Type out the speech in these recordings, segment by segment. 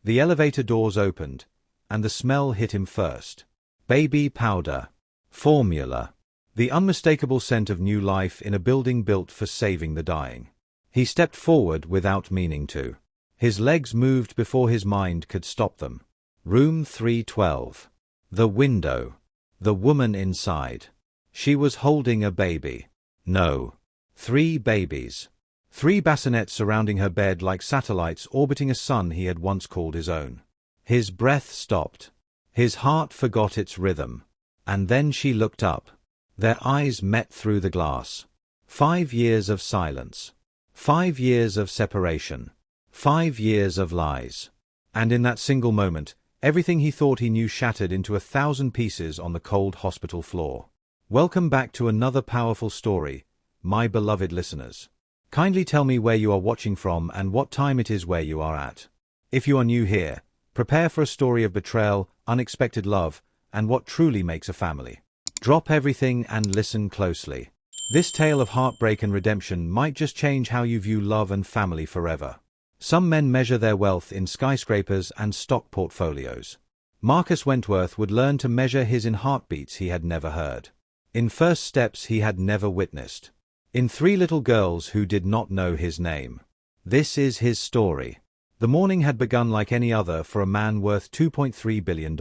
The elevator doors opened, and the smell hit him first. Baby powder. Formula. The unmistakable scent of new life in a building built for saving the dying. He stepped forward without meaning to. His legs moved before his mind could stop them. Room 312. The window. The woman inside. She was holding a baby. No. 3 babies. 3 bassinets surrounding her bed like satellites orbiting a sun he had once called his own. His breath stopped. His heart forgot its rhythm. And then she looked up. Their eyes met through the glass. 5 years of silence. 5 years of separation. 5 years of lies. And in that single moment, everything he thought he knew shattered into 1,000 pieces on the cold hospital floor. Welcome back to another powerful story, my beloved listeners. Kindly tell me where you are watching from and what time it is where you are at. If you are new here, prepare for a story of betrayal, unexpected love, and what truly makes a family. Drop everything and listen closely. This tale of heartbreak and redemption might just change how you view love and family forever. Some men measure their wealth in skyscrapers and stock portfolios. Marcus Wentworth would learn to measure his in heartbeats he had never heard. In first steps he had never witnessed. In 3 little girls who did not know his name. This is his story. The morning had begun like any other for a man worth $2.3 billion.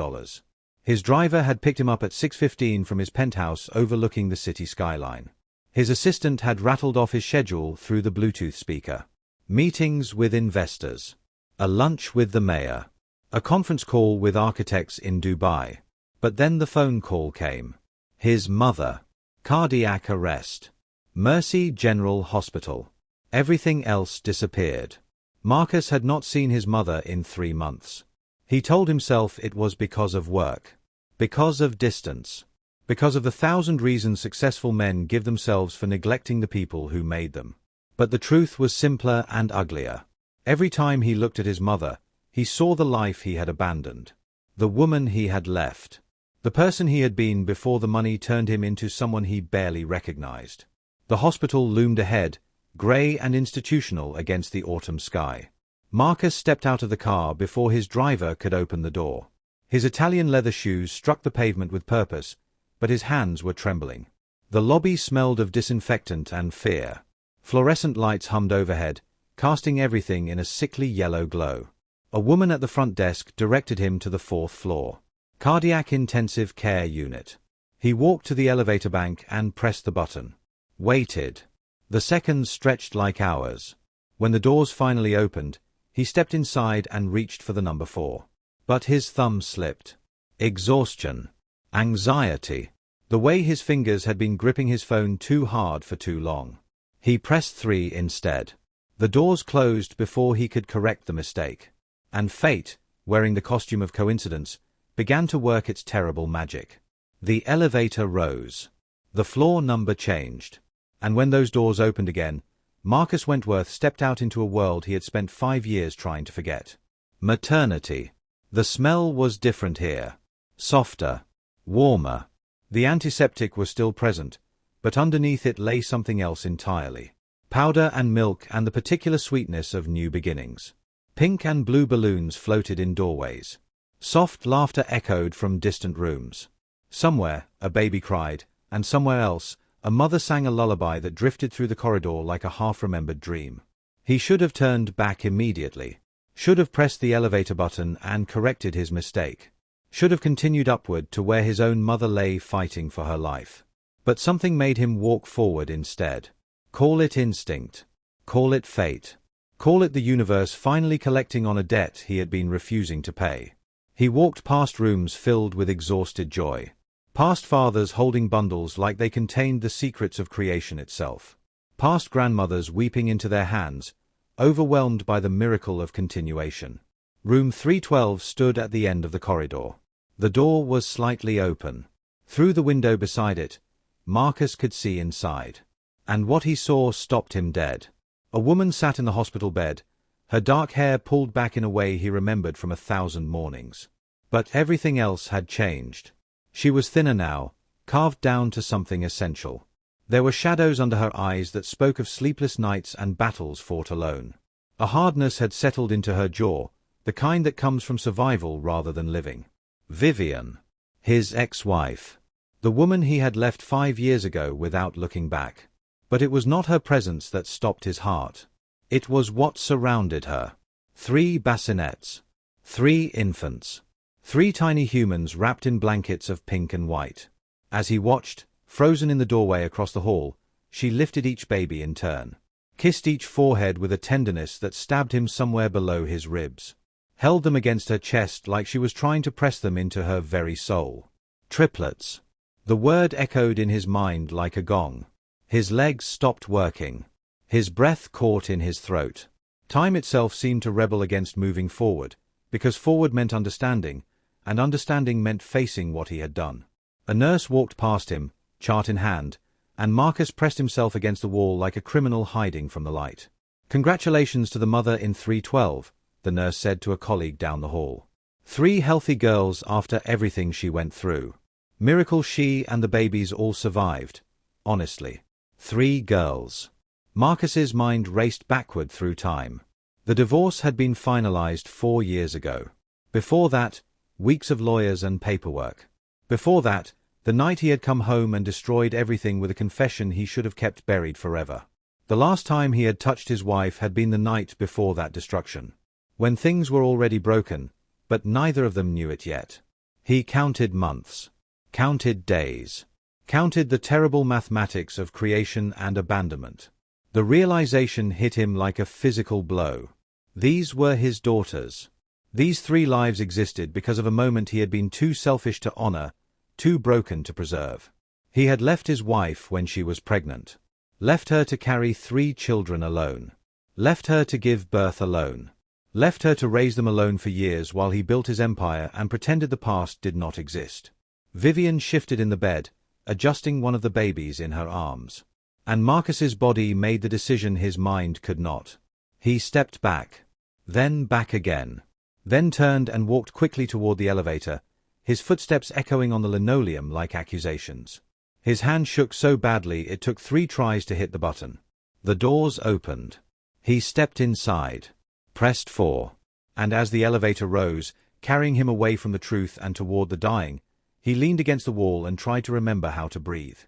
His driver had picked him up at 6:15 from his penthouse overlooking the city skyline. His assistant had rattled off his schedule through the Bluetooth speaker. Meetings with investors. A lunch with the mayor. A conference call with architects in Dubai. But then the phone call came. His mother. Cardiac arrest. Mercy General Hospital. Everything else disappeared. Marcus had not seen his mother in 3 months. He told himself it was because of work. Because of distance. Because of the 1,000 reasons successful men give themselves for neglecting the people who made them. But the truth was simpler and uglier. Every time he looked at his mother, he saw the life he had abandoned. The woman he had left. The person he had been before the money turned him into someone he barely recognized. The hospital loomed ahead, grey and institutional against the autumn sky. Marcus stepped out of the car before his driver could open the door. His Italian leather shoes struck the pavement with purpose, but his hands were trembling. The lobby smelled of disinfectant and fear. Fluorescent lights hummed overhead, casting everything in a sickly yellow glow. A woman at the front desk directed him to the 4th floor. Cardiac Intensive Care Unit. He walked to the elevator bank and pressed the button. Waited. The seconds stretched like hours. When the doors finally opened, he stepped inside and reached for the number 4. But his thumb slipped. Exhaustion. Anxiety. The way his fingers had been gripping his phone too hard for too long. He pressed 3 instead. The doors closed before he could correct the mistake. And fate, wearing the costume of coincidence, began to work its terrible magic. The elevator rose. The floor number changed. And when those doors opened again, Marcus Wentworth stepped out into a world he had spent 5 years trying to forget. Maternity. The smell was different here. Softer. Warmer. The antiseptic was still present, but underneath it lay something else entirely. Powder and milk and the particular sweetness of new beginnings. Pink and blue balloons floated in doorways. Soft laughter echoed from distant rooms. Somewhere, a baby cried, and somewhere else, a mother sang a lullaby that drifted through the corridor like a half-remembered dream. He should have turned back immediately. Should have pressed the elevator button and corrected his mistake. Should have continued upward to where his own mother lay fighting for her life. But something made him walk forward instead. Call it instinct. Call it fate. Call it the universe finally collecting on a debt he had been refusing to pay. He walked past rooms filled with exhausted joy. Past fathers holding bundles like they contained the secrets of creation itself. Past grandmothers weeping into their hands, overwhelmed by the miracle of continuation. Room 312 stood at the end of the corridor. The door was slightly open. Through the window beside it, Marcus could see inside. And what he saw stopped him dead. A woman sat in the hospital bed, her dark hair pulled back in a way he remembered from 1,000 mornings. But everything else had changed. She was thinner now, carved down to something essential. There were shadows under her eyes that spoke of sleepless nights and battles fought alone. A hardness had settled into her jaw, the kind that comes from survival rather than living. Vivian. His ex-wife. The woman he had left 5 years ago without looking back. But it was not her presence that stopped his heart. It was what surrounded her. 3 bassinets. 3 infants. 3 tiny humans wrapped in blankets of pink and white. As he watched, frozen in the doorway across the hall, she lifted each baby in turn. Kissed each forehead with a tenderness that stabbed him somewhere below his ribs. Held them against her chest like she was trying to press them into her very soul. Triplets. The word echoed in his mind like a gong. His legs stopped working. His breath caught in his throat. Time itself seemed to rebel against moving forward, because forward meant understanding, and understanding meant facing what he had done. A nurse walked past him, chart in hand, and Marcus pressed himself against the wall like a criminal hiding from the light. "Congratulations to the mother in 312, the nurse said to a colleague down the hall. 3 healthy girls after everything she went through. Miracle she and the babies all survived. Honestly. 3 girls. Marcus's mind raced backward through time. The divorce had been finalized 4 years ago. Before that, weeks of lawyers and paperwork. Before that, the night he had come home and destroyed everything with a confession he should have kept buried forever. The last time he had touched his wife had been the night before that destruction. When things were already broken, but neither of them knew it yet. He counted months. Counted days. Counted the terrible mathematics of creation and abandonment. The realization hit him like a physical blow. These were his daughters. These 3 lives existed because of a moment he had been too selfish to honor, too broken to preserve. He had left his wife when she was pregnant. Left her to carry 3 children alone. Left her to give birth alone. Left her to raise them alone for years while he built his empire and pretended the past did not exist. Vivian shifted in the bed, adjusting one of the babies in her arms. And Marcus's body made the decision his mind could not. He stepped back. Then back again. Then turned and walked quickly toward the elevator, his footsteps echoing on the linoleum like accusations. His hand shook so badly it took 3 tries to hit the button. The doors opened. He stepped inside. Pressed 4. And as the elevator rose, carrying him away from the truth and toward the dying, he leaned against the wall and tried to remember how to breathe.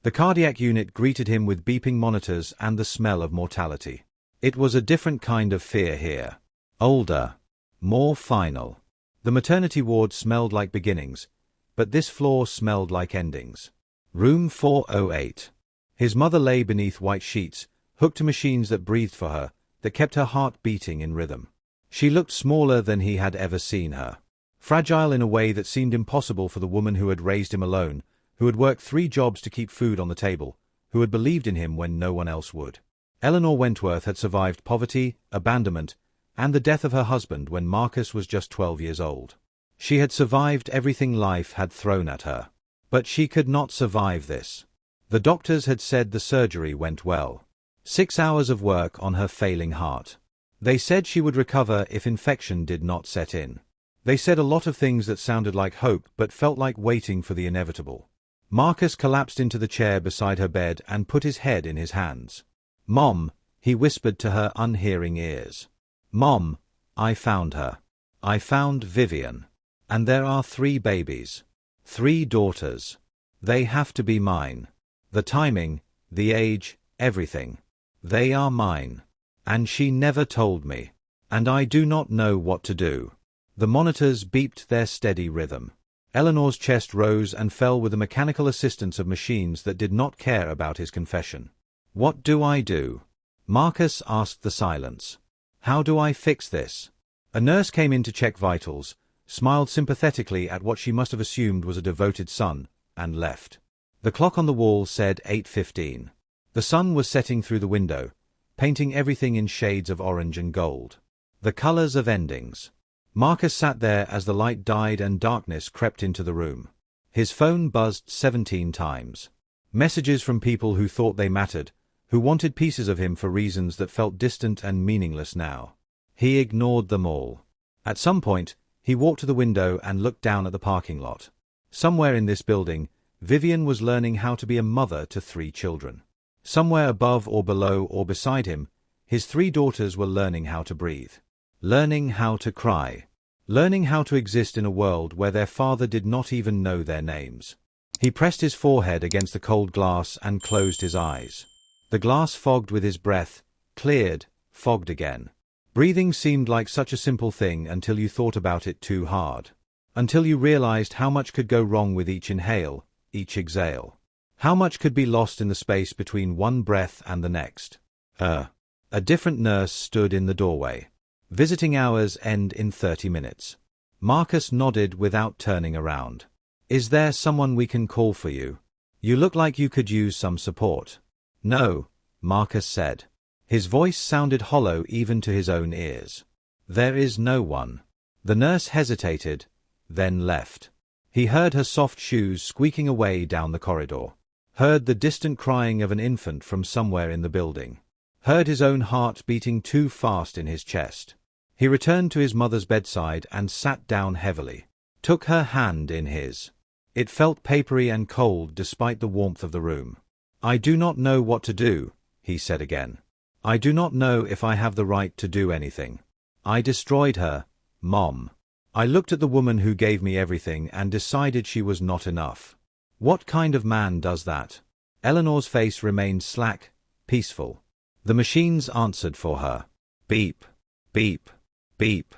The cardiac unit greeted him with beeping monitors and the smell of mortality. It was a different kind of fear here. Older. More final. The maternity ward smelled like beginnings, but this floor smelled like endings. Room 408. His mother lay beneath white sheets, hooked to machines that breathed for her, that kept her heart beating in rhythm. She looked smaller than he had ever seen her. Fragile in a way that seemed impossible for the woman who had raised him alone, who had worked 3 jobs to keep food on the table, who had believed in him when no one else would. Eleanor Wentworth had survived poverty, abandonment, and the death of her husband when Marcus was just 12 years old. She had survived everything life had thrown at her. But she could not survive this. The doctors had said the surgery went well. 6 hours of work on her failing heart. They said she would recover if infection did not set in. They said a lot of things that sounded like hope but felt like waiting for the inevitable. Marcus collapsed into the chair beside her bed and put his head in his hands. "Mom," he whispered to her unhearing ears. "Mom, I found her. I found Vivian. And there are 3 babies. 3 daughters. They have to be mine. The timing, the age, everything. They are mine. And she never told me. And I do not know what to do." The monitors beeped their steady rhythm. Eleanor's chest rose and fell with the mechanical assistance of machines that did not care about his confession. "What do I do?" Marcus asked the silence. "How do I fix this?" A nurse came in to check vitals, smiled sympathetically at what she must have assumed was a devoted son, and left. The clock on the wall said 8:15. The sun was setting through the window, painting everything in shades of orange and gold. The colors of endings. Marcus sat there as the light died and darkness crept into the room. His phone buzzed 17 times. Messages from people who thought they mattered, who wanted pieces of him for reasons that felt distant and meaningless now. He ignored them all. At some point, he walked to the window and looked down at the parking lot. Somewhere in this building, Vivian was learning how to be a mother to 3 children. Somewhere above or below or beside him, his 3 daughters were learning how to breathe. Learning how to cry. Learning how to exist in a world where their father did not even know their names. He pressed his forehead against the cold glass and closed his eyes. The glass fogged with his breath, cleared, fogged again. Breathing seemed like such a simple thing until you thought about it too hard. Until you realized how much could go wrong with each inhale, each exhale. How much could be lost in the space between one breath and the next. A different nurse stood in the doorway. Visiting hours end in 30 minutes. Marcus nodded without turning around. Is there someone we can call for you? You look like you could use some support. No, Marcus said. His voice sounded hollow even to his own ears. There is no one. The nurse hesitated, then left. He heard her soft shoes squeaking away down the corridor. Heard the distant crying of an infant from somewhere in the building. Heard his own heart beating too fast in his chest. He returned to his mother's bedside and sat down heavily. Took her hand in his. It felt papery and cold despite the warmth of the room. I do not know what to do, he said again. I do not know if I have the right to do anything. I destroyed her, Mom. I looked at the woman who gave me everything and decided she was not enough. What kind of man does that? Eleanor's face remained slack, peaceful. The machines answered for her. Beep, beep, beep.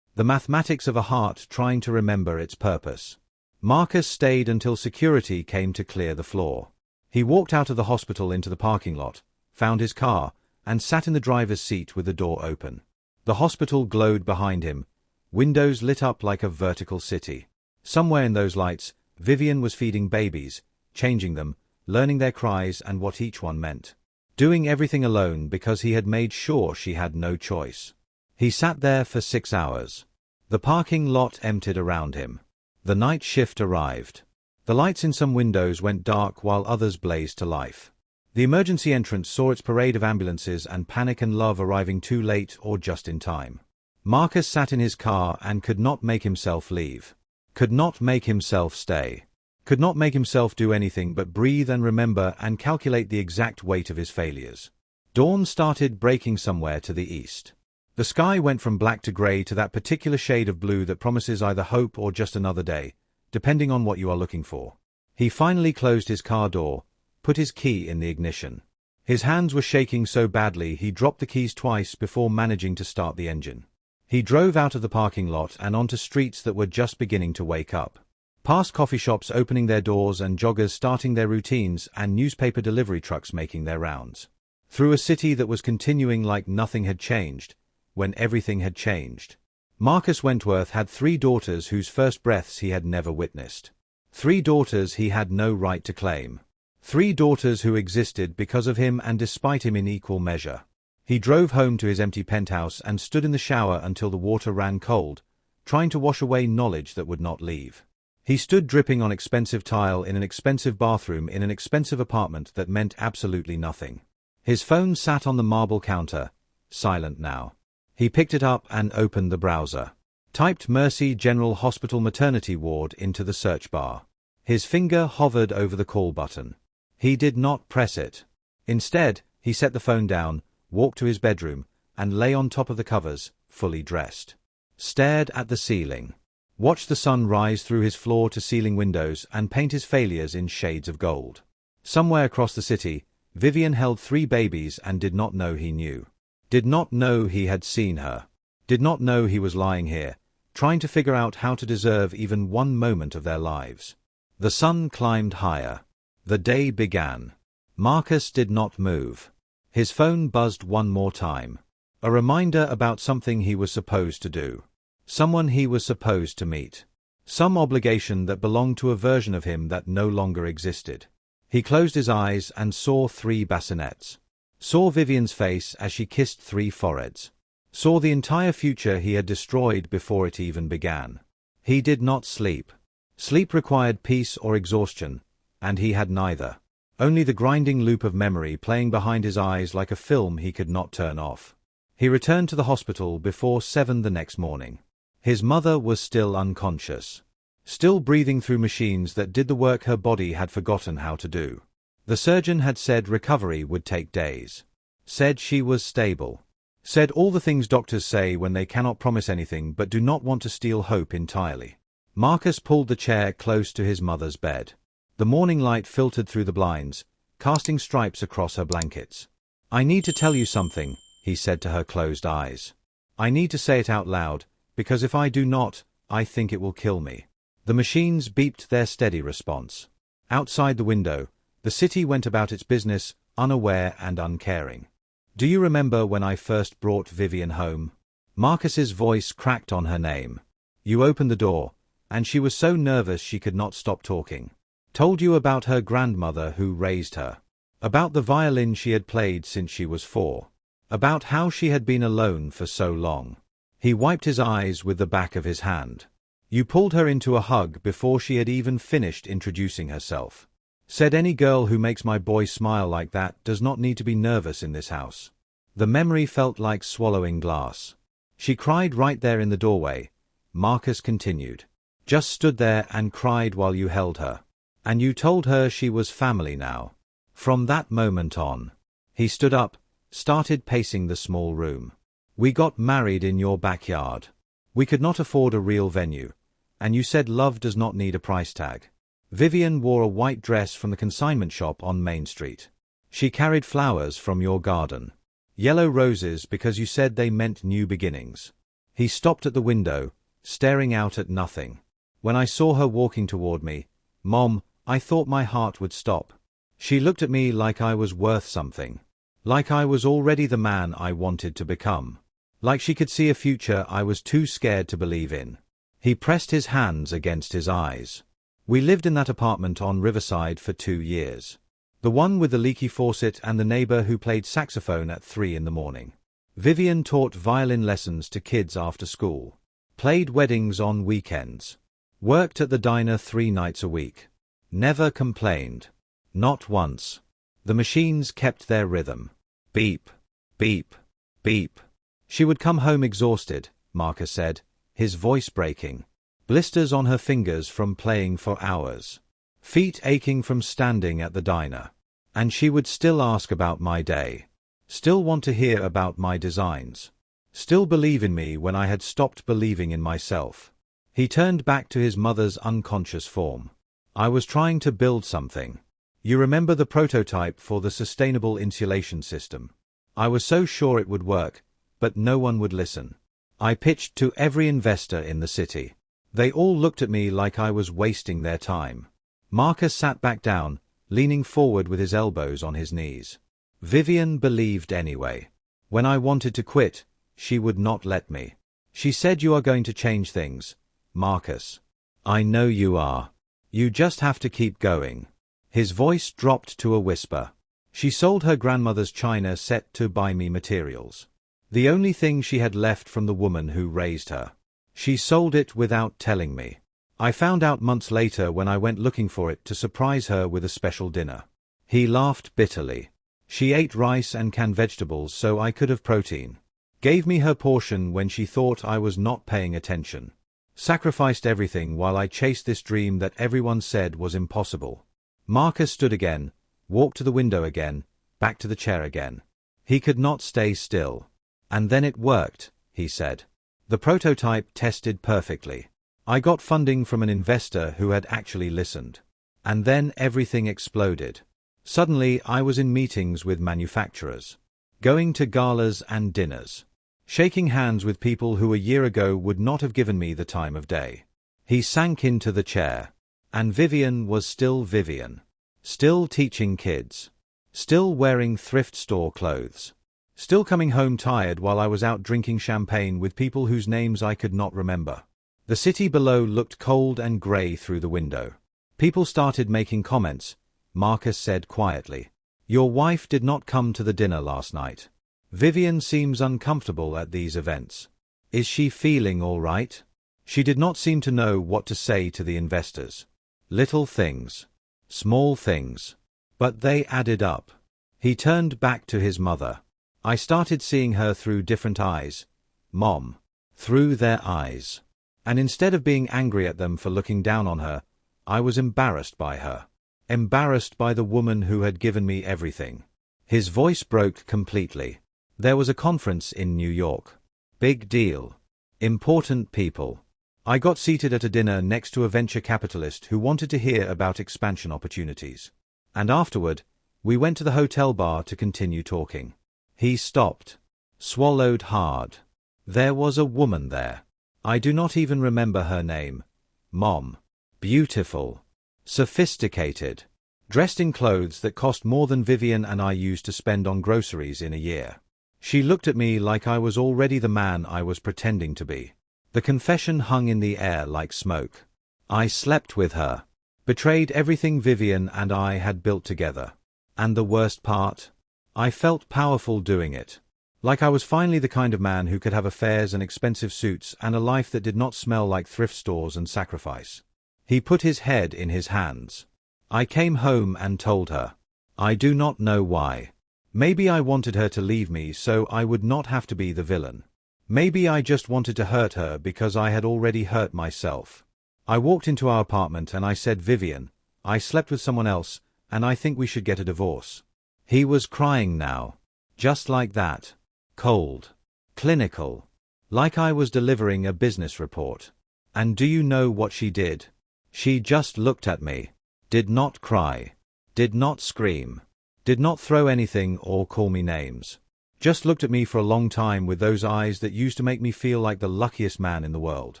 The mathematics of a heart trying to remember its purpose. Marcus stayed until security came to clear the floor. He walked out of the hospital into the parking lot, found his car, and sat in the driver's seat with the door open. The hospital glowed behind him, windows lit up like a vertical city. Somewhere in those lights, Vivian was feeding babies, changing them, learning their cries and what each one meant. Doing everything alone because he had made sure she had no choice. He sat there for 6 hours. The parking lot emptied around him. The night shift arrived. The lights in some windows went dark while others blazed to life. The emergency entrance saw its parade of ambulances and panic and love arriving too late or just in time. Marcus sat in his car and could not make himself leave. Could not make himself stay. Could not make himself do anything but breathe and remember and calculate the exact weight of his failures. Dawn started breaking somewhere to the east. The sky went from black to grey to that particular shade of blue that promises either hope or just another day, depending on what you are looking for. He finally closed his car door, put his key in the ignition. His hands were shaking so badly he dropped the keys twice before managing to start the engine. He drove out of the parking lot and onto streets that were just beginning to wake up. Past coffee shops opening their doors and joggers starting their routines and newspaper delivery trucks making their rounds. Through a city that was continuing like nothing had changed, when everything had changed. Marcus Wentworth had 3 daughters whose first breaths he had never witnessed. 3 daughters he had no right to claim. 3 daughters who existed because of him and despite him in equal measure. He drove home to his empty penthouse and stood in the shower until the water ran cold, trying to wash away knowledge that would not leave. He stood dripping on expensive tile in an expensive bathroom in an expensive apartment that meant absolutely nothing. His phone sat on the marble counter, silent now. He picked it up and opened the browser. Typed Mercy General Hospital Maternity Ward into the search bar. His finger hovered over the call button. He did not press it. Instead, he set the phone down, walked to his bedroom, and lay on top of the covers, fully dressed. Stared at the ceiling. Watched the sun rise through his floor-to-ceiling windows and paint his failures in shades of gold. Somewhere across the city, Vivian held 3 babies and did not know he knew. Did not know he had seen her. Did not know he was lying here, trying to figure out how to deserve even one moment of their lives. The sun climbed higher. The day began. Marcus did not move. His phone buzzed one more time. A reminder about something he was supposed to do. Someone he was supposed to meet. Some obligation that belonged to a version of him that no longer existed. He closed his eyes and saw 3 bassinets. Saw Vivian's face as she kissed 3 foreheads. Saw the entire future he had destroyed before it even began. He did not sleep. Sleep required peace or exhaustion, and he had neither. Only the grinding loop of memory playing behind his eyes like a film he could not turn off. He returned to the hospital before 7 the next morning. His mother was still unconscious. Still breathing through machines that did the work her body had forgotten how to do. The surgeon had said recovery would take days. Said she was stable. Said all the things doctors say when they cannot promise anything but do not want to steal hope entirely. Marcus pulled the chair close to his mother's bed. The morning light filtered through the blinds, casting stripes across her blankets. I need to tell you something, he said to her closed eyes. I need to say it out loud, because if I do not, I think it will kill me. The machines beeped their steady response. Outside the window, the city went about its business, unaware and uncaring. Do you remember when I first brought Vivian home? Marcus's voice cracked on her name. You opened the door, and she was so nervous she could not stop talking. Told you about her grandmother who raised her. About the violin she had played since she was 4. About how she had been alone for so long. He wiped his eyes with the back of his hand. You pulled her into a hug before she had even finished introducing herself. Said any girl who makes my boy smile like that does not need to be nervous in this house. The memory felt like swallowing glass. She cried right there in the doorway. Marcus continued. Just stood there and cried while you held her. And you told her she was family now. From that moment on. He stood up, started pacing the small room. We got married in your backyard. We could not afford a real venue. And you said love does not need a price tag. Vivian wore a white dress from the consignment shop on Main Street. She carried flowers from your garden. Yellow roses because you said they meant new beginnings. He stopped at the window, staring out at nothing. When I saw her walking toward me, Mom, I thought my heart would stop. She looked at me like I was worth something. Like I was already the man I wanted to become. Like she could see a future I was too scared to believe in. He pressed his hands against his eyes. We lived in that apartment on Riverside for 2 years. The one with the leaky faucet and the neighbor who played saxophone at 3 in the morning. Vivian taught violin lessons to kids after school. Played weddings on weekends. Worked at the diner 3 nights a week. Never complained. Not once. The machines kept their rhythm. Beep, beep, beep. She would come home exhausted, Marcus said, his voice breaking. Blisters on her fingers from playing for hours. Feet aching from standing at the diner. And she would still ask about my day. Still want to hear about my designs. Still believe in me when I had stopped believing in myself. He turned back to his mother's unconscious form. I was trying to build something. You remember the prototype for the sustainable insulation system? I was so sure it would work, but no one would listen. I pitched to every investor in the city. They all looked at me like I was wasting their time. Marcus sat back down, leaning forward with his elbows on his knees. Vivian believed anyway. When I wanted to quit, she would not let me. She said you are going to change things, Marcus. I know you are. You just have to keep going. His voice dropped to a whisper. She sold her grandmother's china set to buy me materials. The only thing she had left from the woman who raised her. She sold it without telling me. I found out months later when I went looking for it to surprise her with a special dinner. He laughed bitterly. She ate rice and canned vegetables so I could have protein. Gave me her portion when she thought I was not paying attention. Sacrificed everything while I chased this dream that everyone said was impossible. Marcus stood again, walked to the window again, back to the chair again. He could not stay still. And then it worked, he said. The prototype tested perfectly. I got funding from an investor who had actually listened. And then everything exploded. Suddenly I was in meetings with manufacturers. Going to galas and dinners. Shaking hands with people who a year ago would not have given me the time of day. He sank into the chair. And Vivian was still Vivian. Still teaching kids. Still wearing thrift store clothes. Still coming home tired while I was out drinking champagne with people whose names I could not remember. The city below looked cold and grey through the window. People started making comments. Marcus said quietly. Your wife did not come to the dinner last night. Vivian seems uncomfortable at these events. Is she feeling all right? She did not seem to know what to say to the investors. Little things. Small things. But they added up. He turned back to his mother. I started seeing her through different eyes. Mom. Through their eyes. And instead of being angry at them for looking down on her, I was embarrassed by her. Embarrassed by the woman who had given me everything. His voice broke completely. There was a conference in New York. Big deal. Important people. I got seated at a dinner next to a venture capitalist who wanted to hear about expansion opportunities. And afterward, we went to the hotel bar to continue talking. He stopped. Swallowed hard. There was a woman there. I do not even remember her name. Mom. Beautiful. Sophisticated. Dressed in clothes that cost more than Vivian and I used to spend on groceries in a year. She looked at me like I was already the man I was pretending to be. The confession hung in the air like smoke. I slept with her. Betrayed everything Vivian and I had built together. And the worst part? I felt powerful doing it. Like I was finally the kind of man who could have affairs and expensive suits and a life that did not smell like thrift stores and sacrifice. He put his head in his hands. I came home and told her. I do not know why. Maybe I wanted her to leave me so I would not have to be the villain. Maybe I just wanted to hurt her because I had already hurt myself. I walked into our apartment and I said, Vivian, I slept with someone else, and I think we should get a divorce. He was crying now. Just like that. Cold. Clinical. Like I was delivering a business report. And do you know what she did? She just looked at me. Did not cry. Did not scream. Did not throw anything or call me names. Just looked at me for a long time with those eyes that used to make me feel like the luckiest man in the world.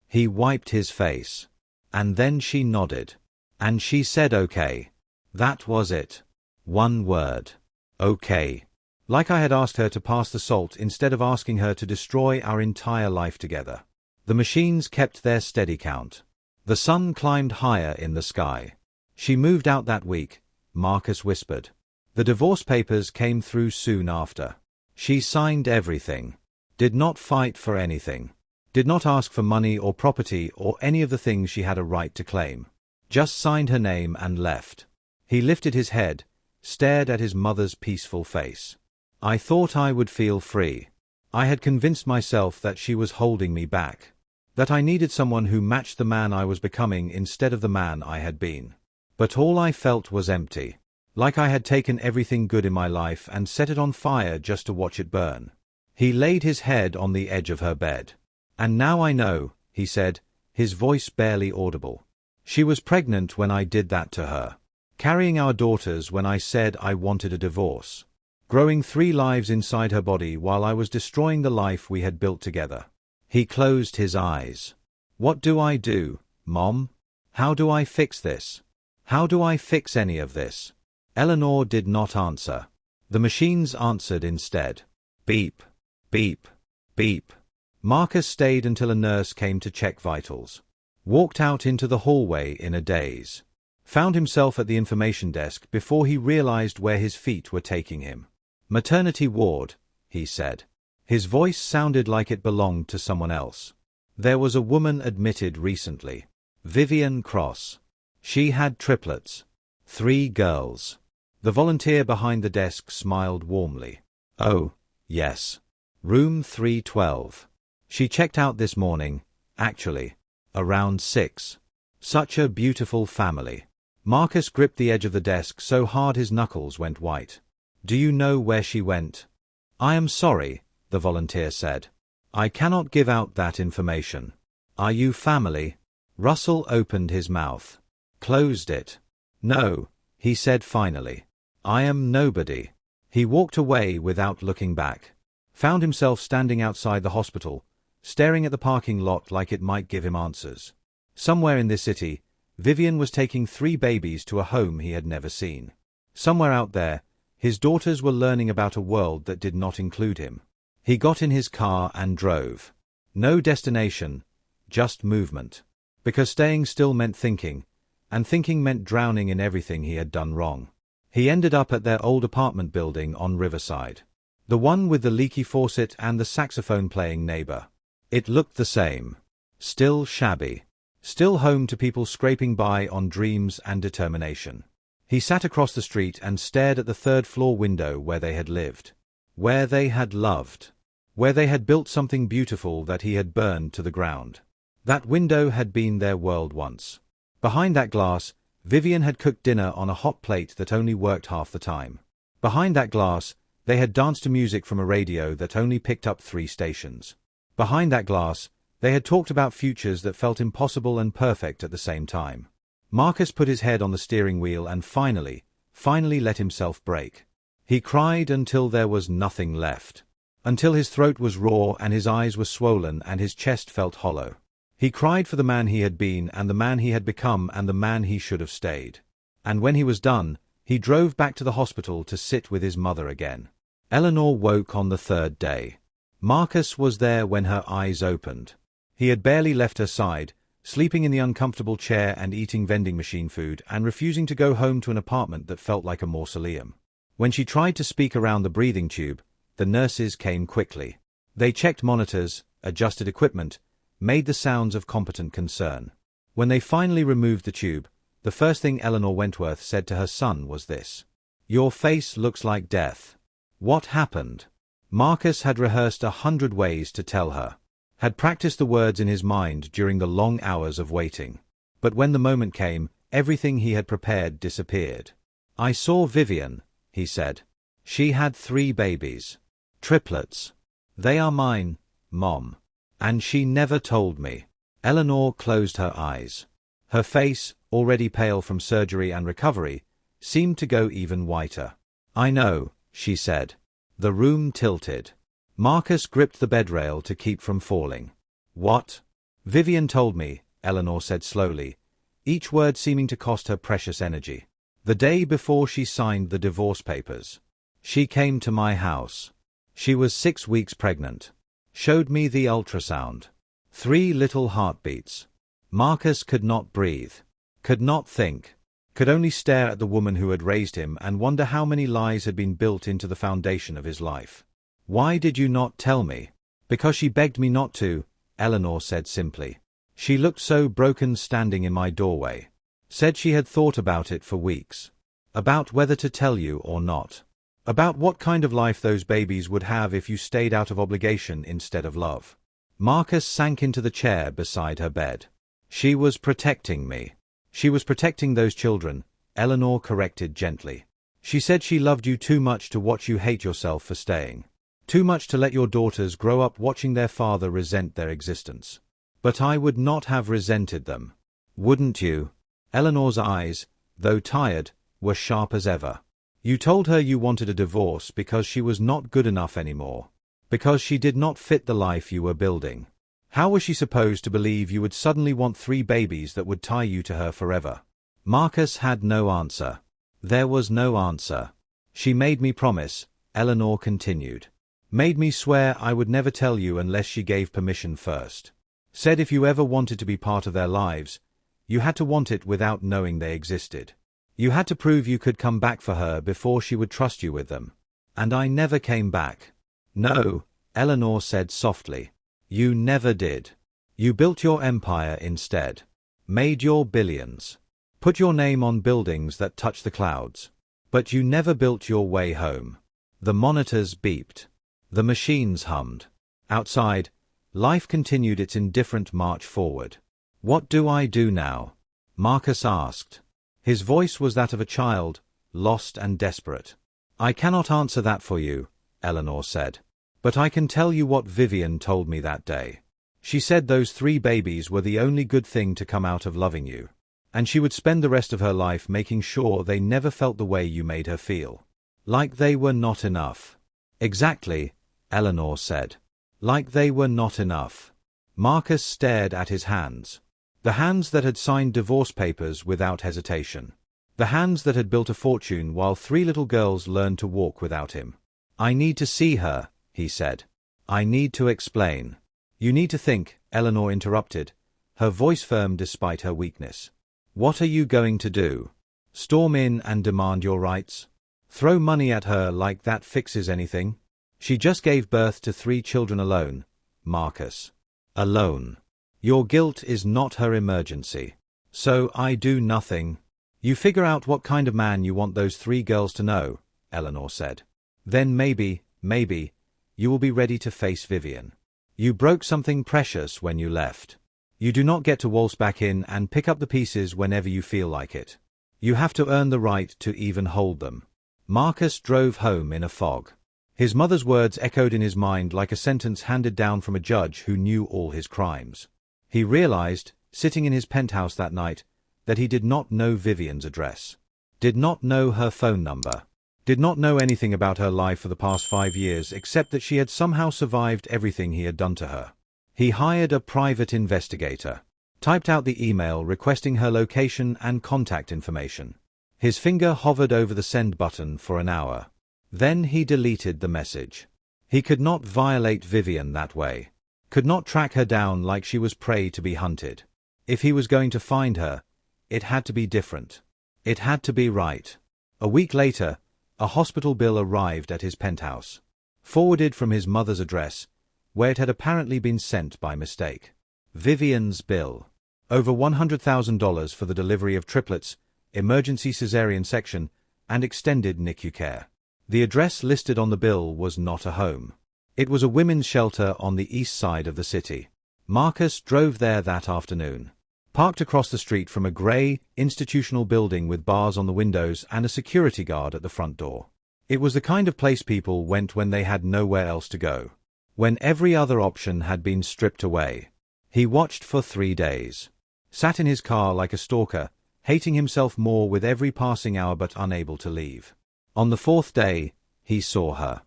He wiped his face. And then she nodded. And she said okay. That was it. One word. Okay. Like I had asked her to pass the salt instead of asking her to destroy our entire life together. The machines kept their steady count. The sun climbed higher in the sky. She moved out that week, Marcus whispered. The divorce papers came through soon after. She signed everything. Did not fight for anything. Did not ask for money or property or any of the things she had a right to claim. Just signed her name and left. He lifted his head, stared at his mother's peaceful face. I thought I would feel free. I had convinced myself that she was holding me back. That I needed someone who matched the man I was becoming instead of the man I had been. But all I felt was empty. Like I had taken everything good in my life and set it on fire just to watch it burn. He laid his head on the edge of her bed. And now I know, he said, his voice barely audible. She was pregnant when I did that to her. Carrying our daughters when I said I wanted a divorce. Growing 3 lives inside her body while I was destroying the life we had built together. He closed his eyes. What do I do, Mom? How do I fix this? How do I fix any of this? Eleanor did not answer. The machines answered instead. Beep. Beep. Beep. Marcus stayed until a nurse came to check vitals. Walked out into the hallway in a daze. Found himself at the information desk before he realized where his feet were taking him. Maternity ward, he said. His voice sounded like it belonged to someone else. There was a woman admitted recently. Vivian Cross. She had triplets. 3 girls. The volunteer behind the desk smiled warmly. Oh, yes. Room 312. She checked out this morning, actually. Around 6. Such a beautiful family. Marcus gripped the edge of the desk so hard his knuckles went white. Do you know where she went? I am sorry, the volunteer said. I cannot give out that information. Are you family? Russell opened his mouth. Closed it. No, he said finally. I am nobody. He walked away without looking back. Found himself standing outside the hospital, staring at the parking lot like it might give him answers. Somewhere in this city, Vivian was taking 3 babies to a home he had never seen. Somewhere out there, his daughters were learning about a world that did not include him. He got in his car and drove. No destination, just movement. Because staying still meant thinking, and thinking meant drowning in everything he had done wrong. He ended up at their old apartment building on Riverside. The one with the leaky faucet and the saxophone-playing neighbor. It looked the same. Still shabby. Still home to people scraping by on dreams and determination. He sat across the street and stared at the 3rd-floor window where they had lived. Where they had loved. Where they had built something beautiful that he had burned to the ground. That window had been their world once. Behind that glass, Vivian had cooked dinner on a hot plate that only worked half the time. Behind that glass, They had danced to music from a radio that only picked up 3 stations. Behind that glass, they had talked about futures that felt impossible and perfect at the same time. Marcus put his head on the steering wheel and finally let himself break. He cried until there was nothing left. Until his throat was raw and his eyes were swollen and his chest felt hollow. He cried for the man he had been and the man he had become and the man he should have stayed. And when he was done, he drove back to the hospital to sit with his mother again. Eleanor woke on the 3rd day. Marcus was there when her eyes opened. He had barely left her side, sleeping in the uncomfortable chair and eating vending machine food and refusing to go home to an apartment that felt like a mausoleum. When she tried to speak around the breathing tube, the nurses came quickly. They checked monitors, adjusted equipment, made the sounds of competent concern. When they finally removed the tube, the first thing Eleanor Wentworth said to her son was this: "Your face looks like death." What happened? Marcus had rehearsed 100 ways to tell her, had practiced the words in his mind during the long hours of waiting. But when the moment came, everything he had prepared disappeared. "I saw Vivian," he said. "She had 3 babies. Triplets. They are mine, Mom. And she never told me." Eleanor closed her eyes. Her face, already pale from surgery and recovery, seemed to go even whiter. "I know," she said. The room tilted. Marcus gripped the bedrail to keep from falling. "What?" "Vivian told me," Eleanor said slowly, each word seeming to cost her precious energy. "The day before she signed the divorce papers. She came to my house. She was 6 weeks pregnant. Showed me the ultrasound. 3 little heartbeats." Marcus could not breathe, could not think, could only stare at the woman who had raised him and wonder how many lies had been built into the foundation of his life. "Why did you not tell me?" "Because she begged me not to," Eleanor said simply. "She looked so broken standing in my doorway. Said she had thought about it for weeks. About whether to tell you or not. About what kind of life those babies would have if you stayed out of obligation instead of love." Marcus sank into the chair beside her bed. "She was protecting me. She was protecting those children," Eleanor corrected gently. "She said she loved you too much to watch you hate yourself for staying. Too much to let your daughters grow up watching their father resent their existence. But I would not have resented them. Wouldn't you?" Eleanor's eyes, though tired, were sharp as ever. "You told her you wanted a divorce because she was not good enough anymore. Because she did not fit the life you were building. How was she supposed to believe you would suddenly want 3 babies that would tie you to her forever?" Marcus had no answer. There was no answer. "She made me promise," Eleanor continued. "Made me swear I would never tell you unless she gave permission first. Said if you ever wanted to be part of their lives, you had to want it without knowing they existed. You had to prove you could come back for her before she would trust you with them. And I never came back." "No," Eleanor said softly. "You never did. You built your empire instead. Made your billions. Put your name on buildings that touch the clouds. But you never built your way home." The monitors beeped. The machines hummed. Outside, life continued its indifferent march forward. "What do I do now?" Marcus asked. His voice was that of a child, lost and desperate. "I cannot answer that for you," Eleanor said. "But I can tell you what Vivian told me that day. She said those 3 babies were the only good thing to come out of loving you. And she would spend the rest of her life making sure they never felt the way you made her feel. Like they were not enough." "Exactly," Eleanor said. "Like they were not enough." Marcus stared at his hands. The hands that had signed divorce papers without hesitation. The hands that had built a fortune while 3 little girls learned to walk without him. "I need to see her," he said. "I need to explain." "You need to think," Eleanor interrupted, her voice firm despite her weakness. "What are you going to do? Storm in and demand your rights? Throw money at her like that fixes anything? She just gave birth to 3 children alone, Marcus. Alone. Your guilt is not her emergency. So I do nothing. You figure out what kind of man you want those 3 girls to know," Eleanor said. "Then maybe, you will be ready to face Vivian. You broke something precious when you left. You do not get to waltz back in and pick up the pieces whenever you feel like it. You have to earn the right to even hold them." Marcus drove home in a fog. His mother's words echoed in his mind like a sentence handed down from a judge who knew all his crimes. He realized, sitting in his penthouse that night, that he did not know Vivian's address. Did not know her phone number. Did not know anything about her life for the past 5 years except that she had somehow survived everything he had done to her. He hired a private investigator. Typed out the email requesting her location and contact information. His finger hovered over the send button for an hour. Then he deleted the message. He could not violate Vivian that way. Could not track her down like she was prey to be hunted. If he was going to find her, it had to be different. It had to be right. A week later, a hospital bill arrived at his penthouse. Forwarded from his mother's address, where it had apparently been sent by mistake. Vivian's bill. Over $100,000 for the delivery of triplets, emergency cesarean section, and extended NICU care. The address listed on the bill was not a home. It was a women's shelter on the east side of the city. Marcus drove there that afternoon. Parked across the street from a grey, institutional building with bars on the windows and a security guard at the front door. It was the kind of place people went when they had nowhere else to go. When every other option had been stripped away. He watched for 3 days. Sat in his car like a stalker, hating himself more with every passing hour but unable to leave. On the 4th day, he saw her.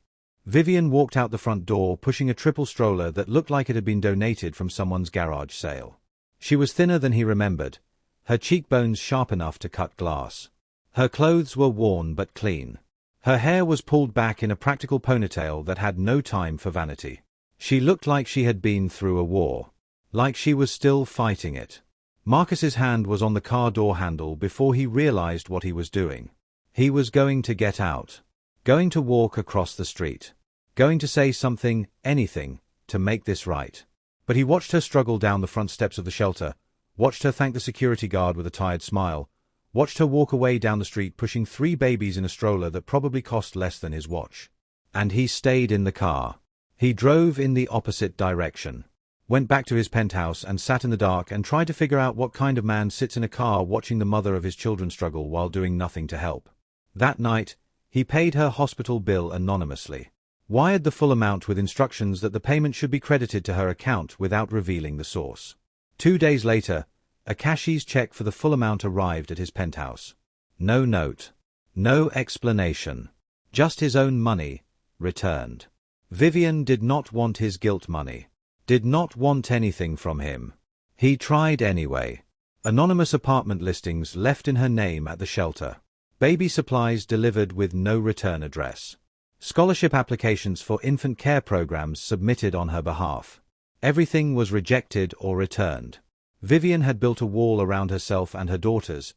Vivian walked out the front door pushing a triple stroller that looked like it had been donated from someone's garage sale. She was thinner than he remembered, her cheekbones sharp enough to cut glass. Her clothes were worn but clean. Her hair was pulled back in a practical ponytail that had no time for vanity. She looked like she had been through a war. Like she was still fighting it. Marcus's hand was on the car door handle before he realized what he was doing. He was going to get out. Going to walk across the street. Going to say something, anything, to make this right. But he watched her struggle down the front steps of the shelter, watched her thank the security guard with a tired smile, watched her walk away down the street pushing 3 babies in a stroller that probably cost less than his watch. And he stayed in the car. He drove in the opposite direction. Went back to his penthouse and sat in the dark and tried to figure out what kind of man sits in a car watching the mother of his children struggle while doing nothing to help. That night, he paid her hospital bill anonymously. Wired the full amount with instructions that the payment should be credited to her account without revealing the source. 2 days later, a cashier's check for the full amount arrived at his penthouse. No note. No explanation. Just his own money, returned. Vivian did not want his guilt money. Did not want anything from him. He tried anyway. Anonymous apartment listings left in her name at the shelter. Baby supplies delivered with no return address. Scholarship applications for infant care programs submitted on her behalf. Everything was rejected or returned. Vivian had built a wall around herself and her daughters,